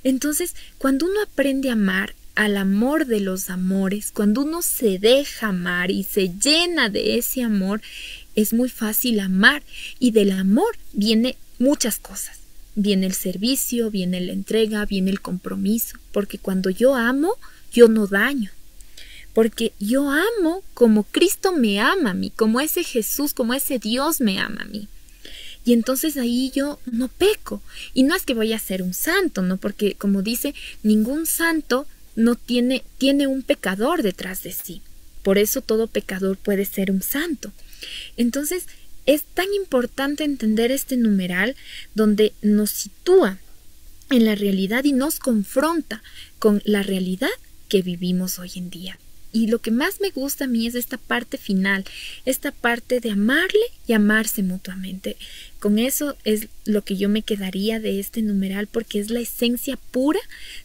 Entonces, cuando uno aprende a amar, al amor de los amores, cuando uno se deja amar y se llena de ese amor, es muy fácil amar. Y del amor viene muchas cosas. Viene el servicio, viene la entrega, viene el compromiso. Porque cuando yo amo, yo no daño. porque yo amo como Cristo me ama a mí, como ese Jesús, como ese Dios me ama a mí. Y entonces ahí yo no peco. Y no es que voy a ser un santo, ¿no? Porque como dice, ningún santo no tiene un pecador detrás de sí. Por eso todo pecador puede ser un santo. Entonces es tan importante entender este numeral donde nos sitúa en la realidad y nos confronta con la realidad que vivimos hoy en día. Y lo que más me gusta a mí es esta parte final, esta parte de amarle y amarse mutuamente. Con eso es lo que yo me quedaría de este numeral, porque es la esencia pura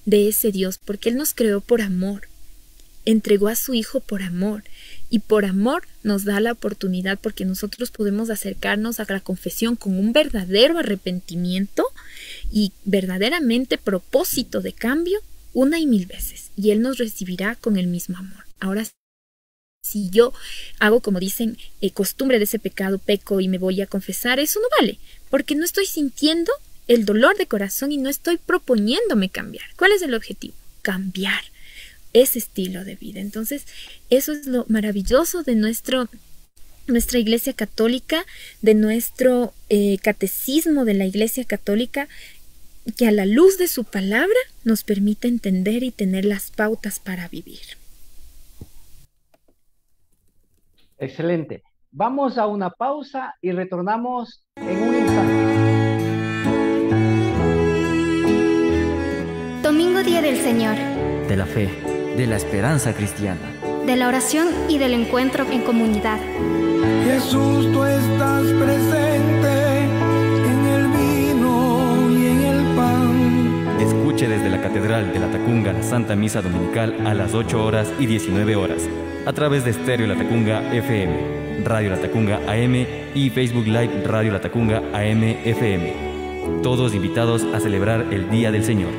de ese Dios, porque Él nos creó por amor, entregó a su Hijo por amor, y por amor nos da la oportunidad, porque nosotros podemos acercarnos a la confesión con un verdadero arrepentimiento y verdaderamente propósito de cambio una y mil veces, y Él nos recibirá con el mismo amor. Ahora, si yo hago, como dicen, costumbre de ese pecado, peco y me voy a confesar, eso no vale, porque no estoy sintiendo el dolor de corazón y no estoy proponiéndome cambiar. ¿Cuál es el objetivo? Cambiar ese estilo de vida. Entonces, eso es lo maravilloso de nuestra Iglesia Católica, de nuestro catecismo de la Iglesia Católica, que a la luz de su palabra nos permite entender y tener las pautas para vivir. Excelente. Vamos a una pausa y retornamos en un instante. Domingo Día del Señor. De la fe, de la esperanza cristiana. De la oración y del encuentro en comunidad. Jesús, tú estás presente en el vino y en el pan. Escuche desde la Catedral de La Tacunga la Santa Misa Dominical a las 8 horas y 19 horas. A través de Estéreo La Tacunga FM, Radio La Tacunga AM y Facebook Live Radio La Tacunga AM FM. Todos invitados a celebrar el Día del Señor.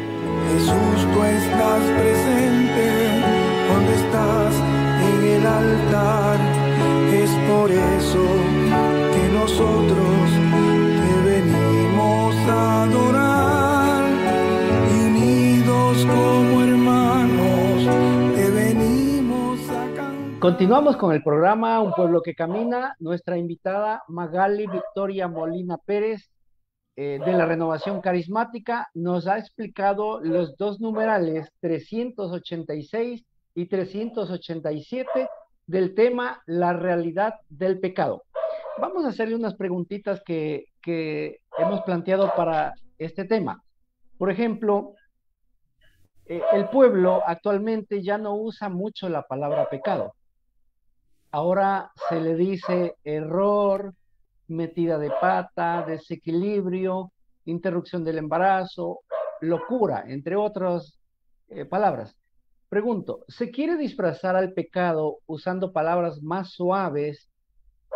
Jesús, tú estás presente cuando estás en el altar. Es por eso que nosotros te venimos a adorar. Y unidos como hermanos te venimos a cantar. Continuamos con el programa Un Pueblo que Camina. Nuestra invitada Magali Victoria Molina Pérez, de la Renovación Carismática, nos ha explicado los dos numerales 386 y 387 del tema La realidad del pecado. Vamos a hacerle unas preguntitas que hemos planteado para este tema. Por ejemplo, el pueblo actualmente ya no usa mucho la palabra pecado. Ahora se le dice error, metida de pata, desequilibrio, interrupción del embarazo, locura, entre otras palabras. Pregunto, ¿se quiere disfrazar al pecado usando palabras más suaves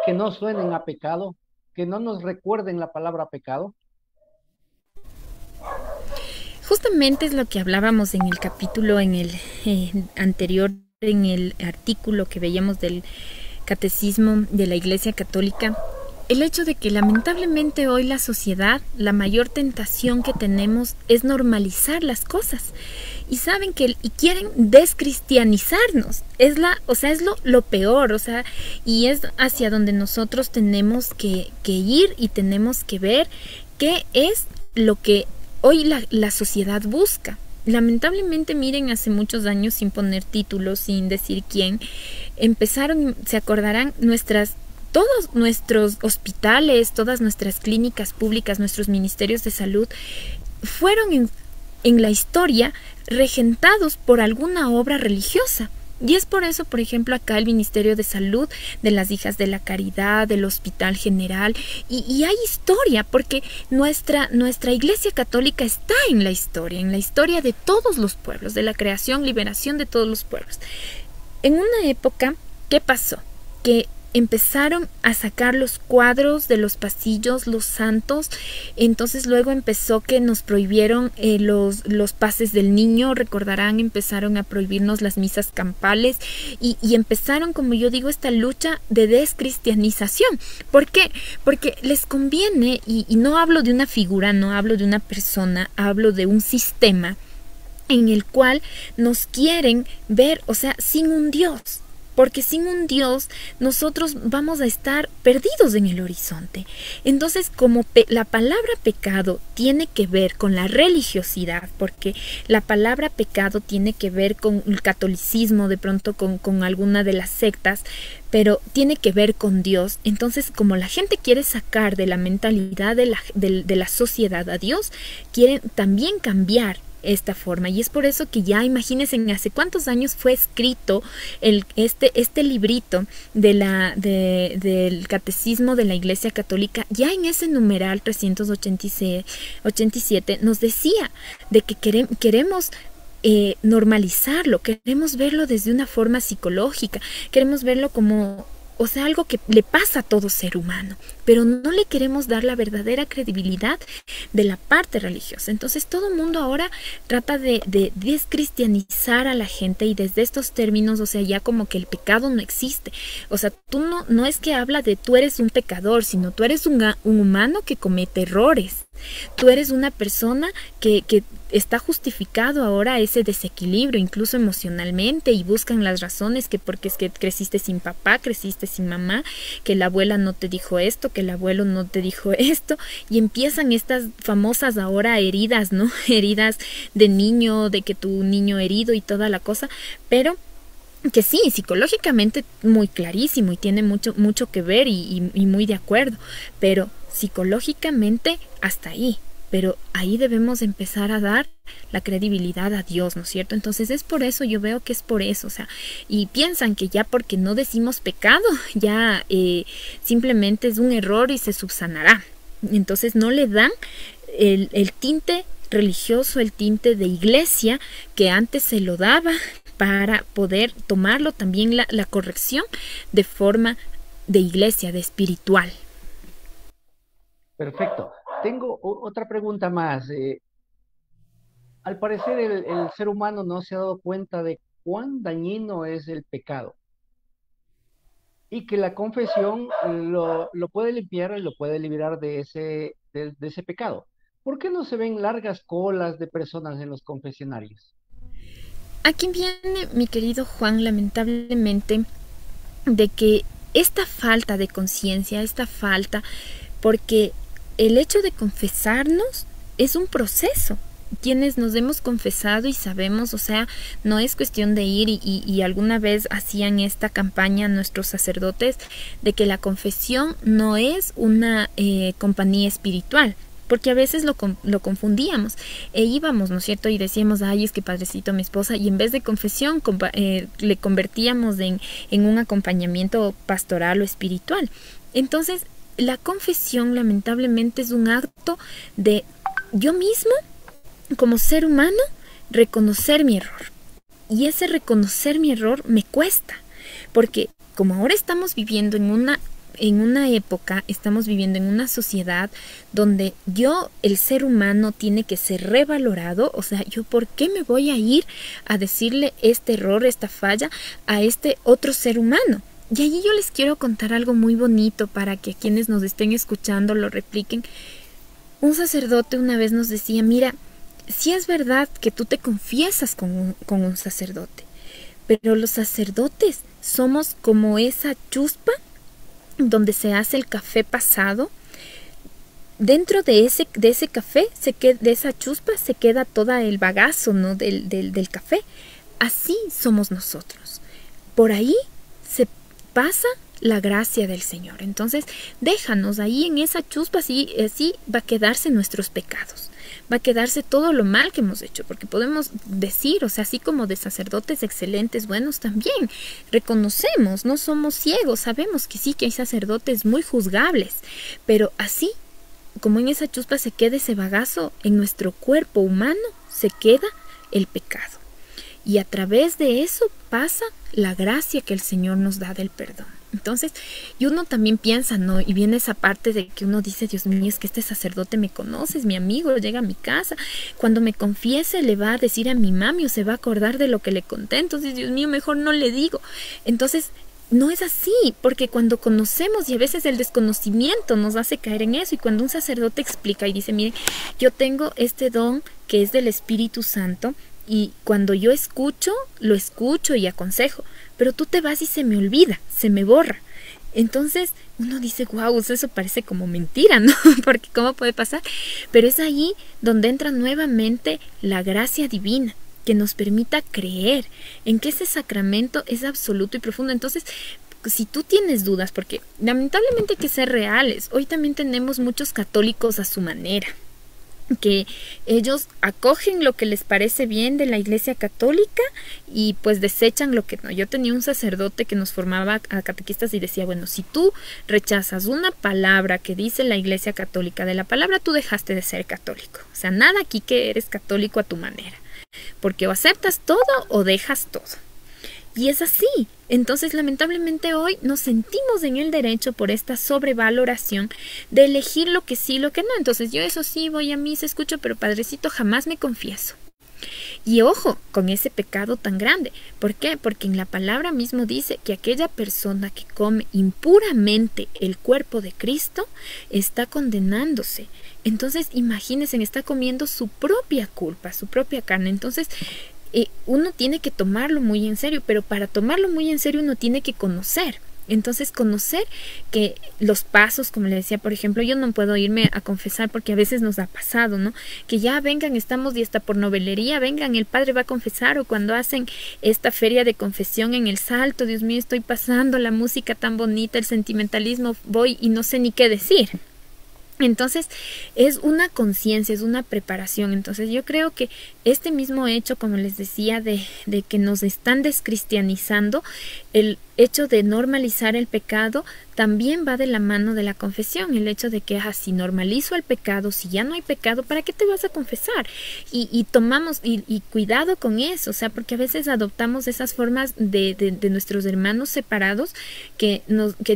que no suenen a pecado, que no nos recuerden la palabra pecado? Justamente es lo que hablábamos en el capítulo en el anterior, en el artículo que veíamos del Catecismo de la Iglesia Católica. El hecho de que lamentablemente hoy la sociedad, la mayor tentación que tenemos es normalizar las cosas. Y saben que quieren descristianizarnos. Es lo peor, y es hacia donde nosotros tenemos que ir y tenemos que ver qué es lo que hoy la sociedad busca. Lamentablemente, miren, hace muchos años, sin poner títulos, sin decir quién, empezaron, se acordarán, todos nuestros hospitales, todas nuestras clínicas públicas, nuestros ministerios de salud, fueron en la historia regentados por alguna obra religiosa. Y es por eso, por ejemplo, acá el Ministerio de Salud de las Hijas de la Caridad, del Hospital General, y hay historia, porque nuestra Iglesia Católica está en la historia de todos los pueblos, de la creación, liberación de todos los pueblos. En una época, ¿qué pasó? Que empezaron a sacar los cuadros de los pasillos, los santos. Entonces luego empezó que nos prohibieron los pases del niño, recordarán, empezaron a prohibirnos las misas campales y empezaron, como yo digo, esta lucha de descristianización. ¿Por qué? Porque les conviene, y no hablo de una figura, no hablo de una persona, hablo de un sistema en el cual nos quieren ver, o sea, sin un Dios. Porque sin un Dios nosotros vamos a estar perdidos en el horizonte. Entonces, como la palabra pecado tiene que ver con la religiosidad, porque la palabra pecado tiene que ver con el catolicismo, de pronto con alguna de las sectas, pero tiene que ver con Dios. Entonces, como la gente quiere sacar de la mentalidad de la sociedad a Dios, quieren también cambiar esta forma, y es por eso que ya imagínense hace cuántos años fue escrito este librito del catecismo de la Iglesia Católica. Ya en ese numeral 387 nos decía de que queremos normalizarlo, queremos verlo desde una forma psicológica, queremos verlo como, o sea, algo que le pasa a todo ser humano, pero no le queremos dar la verdadera credibilidad de la parte religiosa. Entonces todo el mundo ahora trata de descristianizar a la gente, y desde estos términos, o sea, ya como que el pecado no existe. O sea, tú no es que habla de tú eres un pecador, sino tú eres un humano que comete errores. Tú eres una persona que está justificado ahora ese desequilibrio, incluso emocionalmente, y buscan las razones, que porque es que creciste sin papá, creciste sin mamá, que la abuela no te dijo esto, que el abuelo no te dijo esto, y empiezan estas famosas ahora heridas, ¿no? Heridas de niño, de que tu niño herido y toda la cosa, pero que sí, psicológicamente muy clarísimo y tiene mucho que ver y muy de acuerdo, pero psicológicamente hasta ahí. Pero ahí debemos empezar a dar la credibilidad a Dios, ¿no es cierto? Entonces es por eso, yo veo que es por eso, o sea, y piensan que ya porque no decimos pecado, ya simplemente es un error y se subsanará. Entonces no le dan el tinte religioso, el tinte de iglesia que antes se lo daba, para poder tomarlo también la corrección de forma de iglesia, de espiritual. Perfecto. Tengo otra pregunta más. Al parecer el ser humano no se ha dado cuenta de cuán dañino es el pecado, y que la confesión lo puede limpiar y lo puede liberar de ese pecado. ¿Por qué no se ven largas colas de personas en los confesionarios? Aquí viene, mi querido Juan, lamentablemente, de que esta falta de conciencia, porque el hecho de confesarnos es un proceso. Quienes nos hemos confesado y sabemos, o sea, no es cuestión de ir y alguna vez hacían esta campaña nuestros sacerdotes de que la confesión no es una compañía espiritual, porque a veces lo confundíamos e íbamos, ¿no es cierto? Y decíamos, ay, es que padrecito, mi esposa, y en vez de confesión le convertíamos en un acompañamiento pastoral o espiritual. Entonces, la confesión lamentablemente es un acto de yo mismo, como ser humano, reconocer mi error. Y ese reconocer mi error me cuesta, porque como ahora estamos viviendo en una época, estamos viviendo en una sociedad donde el ser humano tiene que ser revalorado. O sea, yo ¿por qué me voy a ir a decirle este error, esta falla a este otro ser humano? Y allí yo les quiero contar algo muy bonito para que quienes nos estén escuchando lo repliquen. Un sacerdote una vez nos decía, mira, sí es verdad que tú te confiesas con un sacerdote, pero los sacerdotes somos como esa chuspa donde se hace el café pasado. Dentro de ese café, de esa chuspa, se queda todo el bagazo, ¿no? del café. Así somos nosotros. Por ahí se pasa la gracia del Señor. Entonces, déjanos ahí en esa chuspa, así va a quedarse nuestros pecados. Va a quedarse todo lo mal que hemos hecho, porque podemos decir, o sea, así como de sacerdotes excelentes, buenos también, reconocemos, no somos ciegos, sabemos que sí, que hay sacerdotes muy juzgables, pero así como en esa chuspa se queda ese bagazo, en nuestro cuerpo humano se queda el pecado. Y a través de eso pasa la gracia que el Señor nos da del perdón. Entonces, y uno también piensa, ¿no? Y viene esa parte de que uno dice, Dios mío, es que este sacerdote me conoce, es mi amigo, llega a mi casa. Cuando me confiese le va a decir a mi mami o se va a acordar de lo que le conté. Entonces, Dios mío, mejor no le digo. Entonces, no es así, porque cuando conocemos, y a veces el desconocimiento nos hace caer en eso, y cuando un sacerdote explica y dice, mire, yo tengo este don que es del Espíritu Santo, y cuando yo escucho, lo escucho y aconsejo, pero tú te vas y se me olvida, se me borra. Entonces uno dice, wow, eso parece como mentira, ¿no? Porque ¿cómo puede pasar? Pero es ahí donde entra nuevamente la gracia divina, que nos permita creer en que ese sacramento es absoluto y profundo. Entonces, si tú tienes dudas, porque lamentablemente hay que ser reales, hoy también tenemos muchos católicos a su manera, que ellos acogen lo que les parece bien de la Iglesia Católica y pues desechan lo que no. Yo tenía un sacerdote que nos formaba a catequistas y decía, bueno, si tú rechazas una palabra que dice la Iglesia Católica, de la palabra tú dejaste de ser católico. O sea, nada aquí que eres católico a tu manera, porque o aceptas todo o dejas todo. Y es así. Entonces, lamentablemente hoy nos sentimos en el derecho por esta sobrevaloración de elegir lo que sí, lo que no. Entonces, yo eso sí, voy a misa, escucho, pero padrecito, jamás me confieso. Y ojo con ese pecado tan grande. ¿Por qué? Porque en la palabra mismo dice que aquella persona que come impuramente el cuerpo de Cristo está condenándose. Entonces, imagínense, está comiendo su propia culpa, su propia carne. Entonces, uno tiene que tomarlo muy en serio, pero para tomarlo muy en serio uno tiene que conocer. Entonces, conocer que los pasos, como le decía, por ejemplo, yo no puedo irme a confesar porque a veces nos ha pasado, ¿no? Que ya vengan, estamos y hasta por novelería, vengan, el padre va a confesar, o cuando hacen esta feria de confesión en el Salto, Dios mío, estoy pasando la música tan bonita, el sentimentalismo, voy y no sé ni qué decir. Entonces es una conciencia, es una preparación. Entonces yo creo que este mismo hecho, como les decía, de que nos están descristianizando, el hecho de normalizar el pecado también va de la mano de la confesión. El hecho de que si normalizo el pecado, si ya no hay pecado, ¿para qué te vas a confesar? Y tomamos, y cuidado con eso, o sea, porque a veces adoptamos esas formas de nuestros hermanos separados que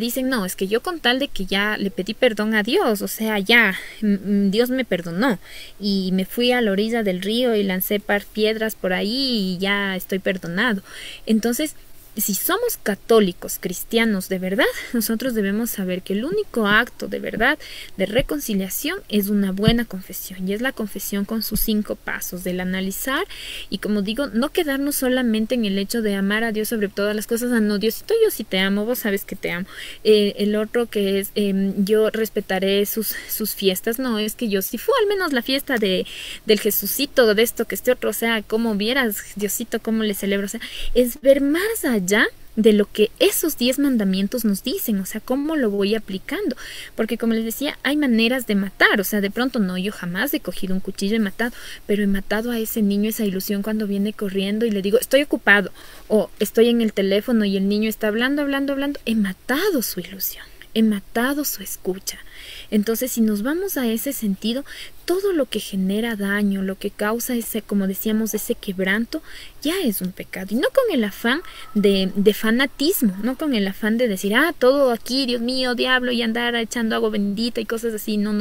dicen, no, es que yo con tal de que ya le pedí perdón a Dios, o sea, ya, Dios me perdonó y me fui a la orilla del río y lancé piedras por ahí y ya estoy perdonado. Entonces, si somos católicos, cristianos de verdad, nosotros debemos saber que el único acto de verdad de reconciliación es una buena confesión, y es la confesión con sus 5 pasos del analizar, y como digo, no quedarnos solamente en el hecho de amar a Dios sobre todas las cosas. No, Diosito, yo sí te amo, vos sabes que te amo. El otro que es, yo respetaré sus fiestas. No, es que yo si fue al menos la fiesta del Jesucito, de esto, que este otro, o sea, como vieras, Diosito, cómo le celebro, o sea, es ver más allá de lo que esos 10 mandamientos nos dicen, o sea, cómo lo voy aplicando, porque como les decía, hay maneras de matar, o sea, de pronto no, yo jamás he cogido un cuchillo y matado, pero he matado a ese niño esa ilusión cuando viene corriendo y le digo, estoy ocupado, o estoy en el teléfono y el niño está hablando, he matado su ilusión, he matado su escucha. Entonces, si nos vamos a ese sentido, todo lo que genera daño, lo que causa ese, como decíamos, ese quebranto, ya es un pecado. Y no con el afán de fanatismo, no con el afán de decir, todo aquí, Dios mío, diablo, y andar echando agua bendita y cosas así. No.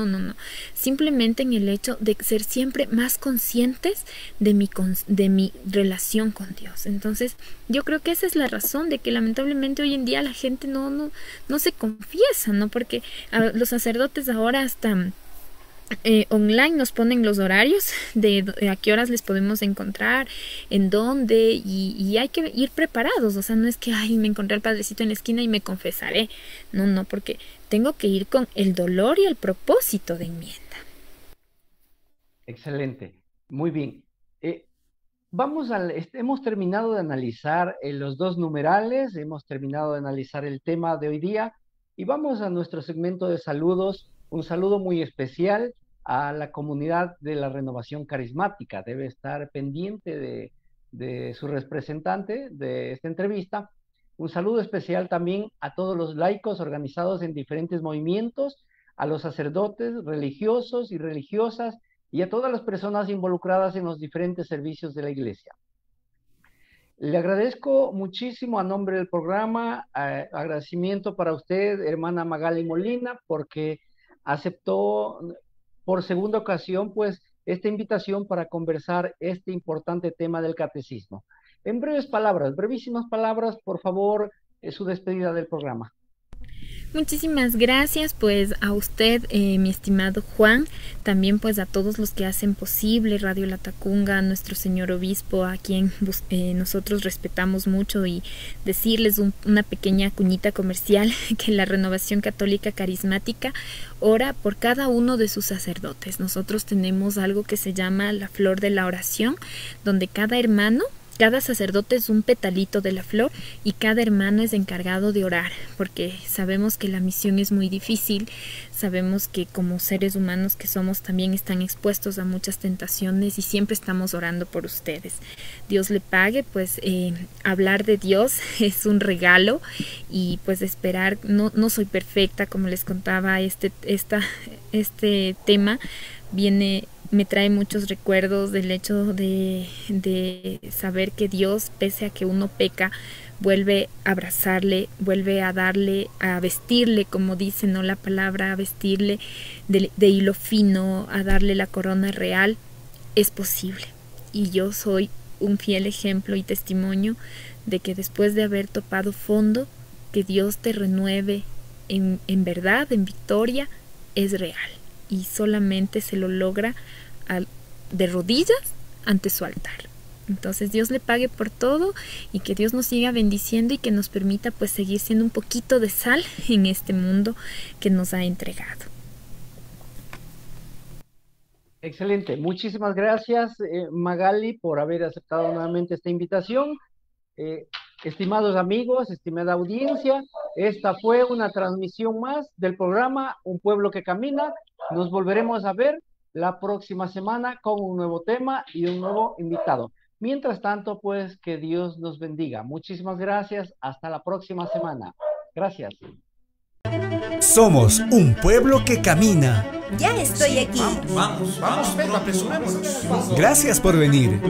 Simplemente en el hecho de ser siempre más conscientes de mi relación con Dios. Entonces, yo creo que esa es la razón de que lamentablemente hoy en día la gente no se confiesa, ¿no? Porque los sacerdotes ahora hasta online nos ponen los horarios de a qué horas les podemos encontrar, en dónde, y hay que ir preparados. O sea, no es que me encontré al padrecito en la esquina y me confesaré. No, porque tengo que ir con el dolor y el propósito de enmienda. Excelente, muy bien. Hemos terminado de analizar los 2 numerales, hemos terminado de analizar el tema de hoy día, y vamos a nuestro segmento de saludos. Un saludo muy especial a la comunidad de la Renovación Carismática. Debe estar pendiente de su representante de esta entrevista. Un saludo especial también a todos los laicos organizados en diferentes movimientos, a los sacerdotes religiosos y religiosas, y a todas las personas involucradas en los diferentes servicios de la Iglesia. Le agradezco muchísimo a nombre del programa, agradecimiento para usted, hermana Magali Molina, porque aceptó por segunda ocasión, pues, esta invitación para conversar este importante tema del catecismo. En brevísimas palabras, por favor, su despedida del programa. Muchísimas gracias pues a usted, mi estimado Juan, también pues a todos los que hacen posible Radio Latacunga, a nuestro señor obispo, a quien nosotros respetamos mucho, y decirles una pequeña cuñita comercial que la Renovación Católica Carismática ora por cada uno de sus sacerdotes. Nosotros tenemos algo que se llama la flor de la oración, donde cada sacerdote es un petalito de la flor y cada hermano es encargado de orar, porque sabemos que la misión es muy difícil, sabemos que como seres humanos que somos también están expuestos a muchas tentaciones y siempre estamos orando por ustedes. Dios le pague, pues hablar de Dios es un regalo y pues esperar, no soy perfecta, como les contaba, este tema me trae muchos recuerdos del hecho de saber que Dios, pese a que uno peca, vuelve a abrazarle, vuelve a darle, a vestirle, como dice, ¿no?, la palabra, a vestirle de hilo fino, a darle la corona real. Es posible. Y yo soy un fiel ejemplo y testimonio de que después de haber topado fondo, que Dios te renueve en verdad, en victoria, es real. Y solamente se lo logra de rodillas ante su altar. Entonces Dios le pague por todo y que Dios nos siga bendiciendo y que nos permita pues seguir siendo un poquito de sal en este mundo que nos ha entregado. Excelente, muchísimas gracias Magali por haber aceptado nuevamente esta invitación. Estimados amigos, estimada audiencia, esta fue una transmisión más del programa Un Pueblo que Camina. Nos volveremos a ver la próxima semana con un nuevo tema y un nuevo invitado. Mientras tanto, pues que Dios nos bendiga. Muchísimas gracias. Hasta la próxima semana. Gracias. Somos un pueblo que camina. Ya estoy aquí. Vamos, venga, apresurémonos. Gracias por venir.